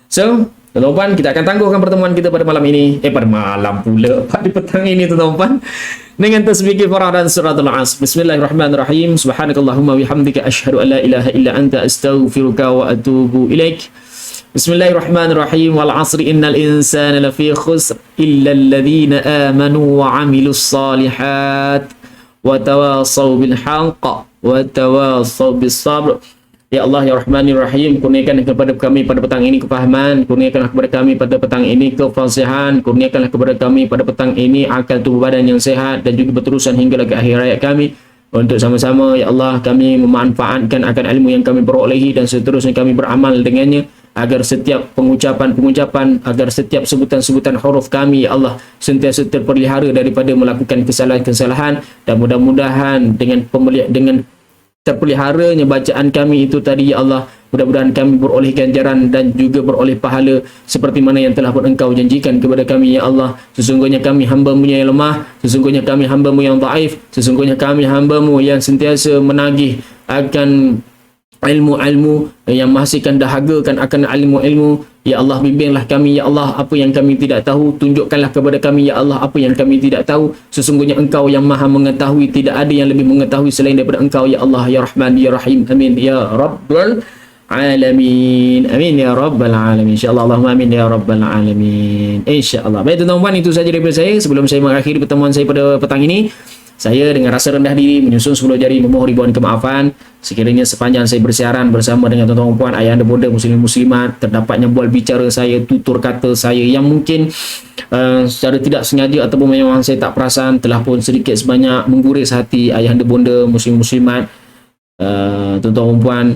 S2: So, tuan-tuan puan, kita akan tangguhkan pertemuan kita pada malam ini. Pada malam pula, pada petang ini tuan-tuan puan. Dengan tasbih kifarah dan suratul Asr. Bismillahirrahmanirrahim. Subhanakallahumma bihamdika asyhadu an la ilaha illa anta astaghfiruka wa atubu ilaik. Bismillahirrahmanirrahim. Wal 'asri innal insana lafi khusr illa alladhina amanu wa 'amilus salihat wa tawasaw bil haqq wa tawasaw bis sabr. Ya Allah, Ya Rahman, Ya Rahim, kurniakanlah kepada kami pada petang ini kefahaman, kurniakanlah kepada kami pada petang ini kefasihan, kurniakanlah kepada kami pada petang ini akal tubuh badan yang sehat dan juga berterusan hingga ke akhir hayat kami. Untuk sama-sama, Ya Allah, kami memanfaatkan akan ilmu yang kami perolehi dan seterusnya kami beramal dengannya, agar setiap pengucapan, agar setiap sebutan-sebutan huruf kami, Ya Allah, sentiasa terpelihara daripada melakukan kesalahan-kesalahan, dan mudah-mudahan dengan terpeliharanya bacaan kami itu tadi, Ya Allah, mudah-mudahan kami beroleh ganjaran dan juga beroleh pahala seperti mana yang telah pun Engkau janjikan kepada kami, Ya Allah. Sesungguhnya kami hamba-Mu yang lemah, sesungguhnya kami hamba-Mu yang dhaif, sesungguhnya kami hamba-Mu yang sentiasa menagih akan ilmu-ilmu yang menghasilkan dahagakan akan ilmu-ilmu. Ya Allah, bimbinglah kami, Ya Allah, apa yang kami tidak tahu, tunjukkanlah kepada kami, Ya Allah, apa yang kami tidak tahu. Sesungguhnya Engkau yang maha mengetahui, tidak ada yang lebih mengetahui selain daripada Engkau, Ya Allah, Ya Rahman, Ya Rahim. Amin ya Rabbal Alamin. Amin ya Rabbal Alamin. InsyaAllah, Allahumma amin ya Rabbal Alamin. InsyaAllah. Baik tuan-tuan, itu saja daripada saya. Sebelum saya mengakhiri pertemuan saya pada petang ini, saya dengan rasa rendah diri menyusun 10 jari memohon ribuan kemaafan sekiranya sepanjang saya bersiaran bersama dengan tuan-tuan puan, ayahanda bonda muslim-muslimat, terdapatnya bual bicara saya, tutur kata saya yang mungkin secara tidak sengaja ataupun memang saya tak perasan telah pun sedikit sebanyak mengguris hati ayahanda bonda muslim-muslimat. Tuan-tuan puan,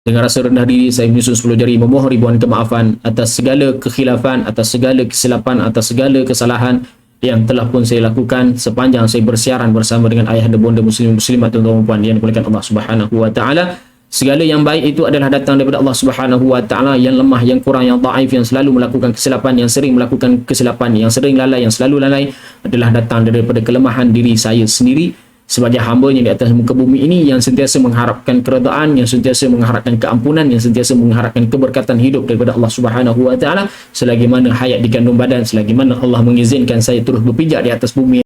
S2: dengan rasa rendah diri saya menyusun 10 jari memohon ribuan kemaafan atas segala kekhilafan, atas segala kesilapan, atas segala kesalahan yang telah pun saya lakukan sepanjang saya bersiaran bersama dengan ayahanda bonda muslim-muslimat, tuan-tuan puan yang dimuliakan Allah Subhanahu wa taala. Segala yang baik itu adalah datang daripada Allah Subhanahu wa taala. Yang lemah, yang kurang, yang dhaif, yang selalu melakukan kesilapan, yang sering melakukan kesilapan, yang sering lalai, yang selalu lalai adalah datang daripada kelemahan diri saya sendiri sebagai hamba-Nya di atas muka bumi ini, yang sentiasa mengharapkan keredaan, yang sentiasa mengharapkan keampunan, yang sentiasa mengharapkan keberkatan hidup daripada Allah Subhanahu wa taala selagi mana hayat di kandung badan, selagi mana Allah mengizinkan saya terus berpijak di atas bumi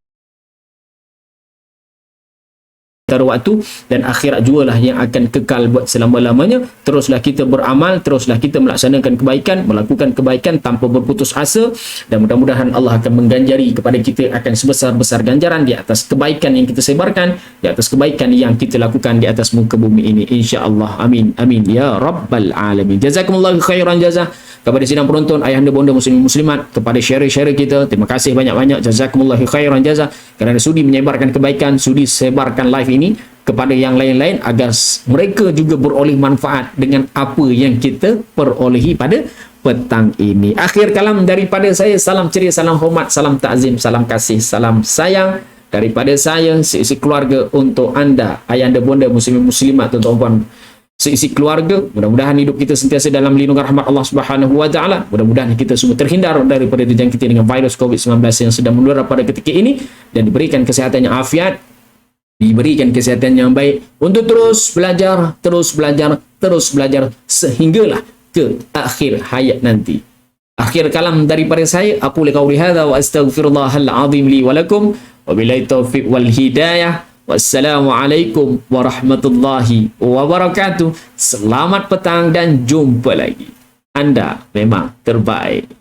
S2: antara waktu dan akhirat jualah yang akan kekal buat selama-lamanya. Teruslah kita beramal, teruslah kita melaksanakan kebaikan, melakukan kebaikan tanpa berputus asa, dan mudah-mudahan Allah akan mengganjari kepada kita akan sebesar-besar ganjaran di atas kebaikan yang kita sebarkan, di atas kebaikan yang kita lakukan di atas muka bumi ini, insya-Allah. Amin amin ya Rabbal Alamin. Jazakumullahu khairan jazah kepada sidang penonton, ayahanda bonda muslim-muslimat, kepada share-share kita, terima kasih banyak-banyak. Jazakumullahu khairan jazah kerana sudi menyebarkan kebaikan, sudi sebarkan live ini kepada yang lain-lain agar mereka juga beroleh manfaat dengan apa yang kita perolehi pada petang ini. Akhir kalam daripada saya, salam ceria, salam hormat, salam takzim, salam kasih, salam sayang daripada saya, seisi keluarga untuk anda, ayahanda bonda muslim-muslimat, tuan-tuan puan, seisi keluarga. Mudah-mudahan hidup kita sentiasa dalam lindungan rahmat Allah Subhanahu wa taala. Mudah-mudahan kita semua terhindar daripada dijangkiti dengan virus COVID-19 yang sedang menular pada ketika ini, dan diberikan kesihatan yang afiat, diberikan kesihatan yang baik untuk terus belajar, terus belajar sehinggalah ke akhir hayat nanti. Akhir kalam daripada saya, aku qauli hadza wa astaghfirullahal azim li wa lakum wa billahi taufiq wal hidayah. Wassalamualaikum warahmatullahi wabarakatuh. Selamat petang dan jumpa lagi. Anda memang terbaik.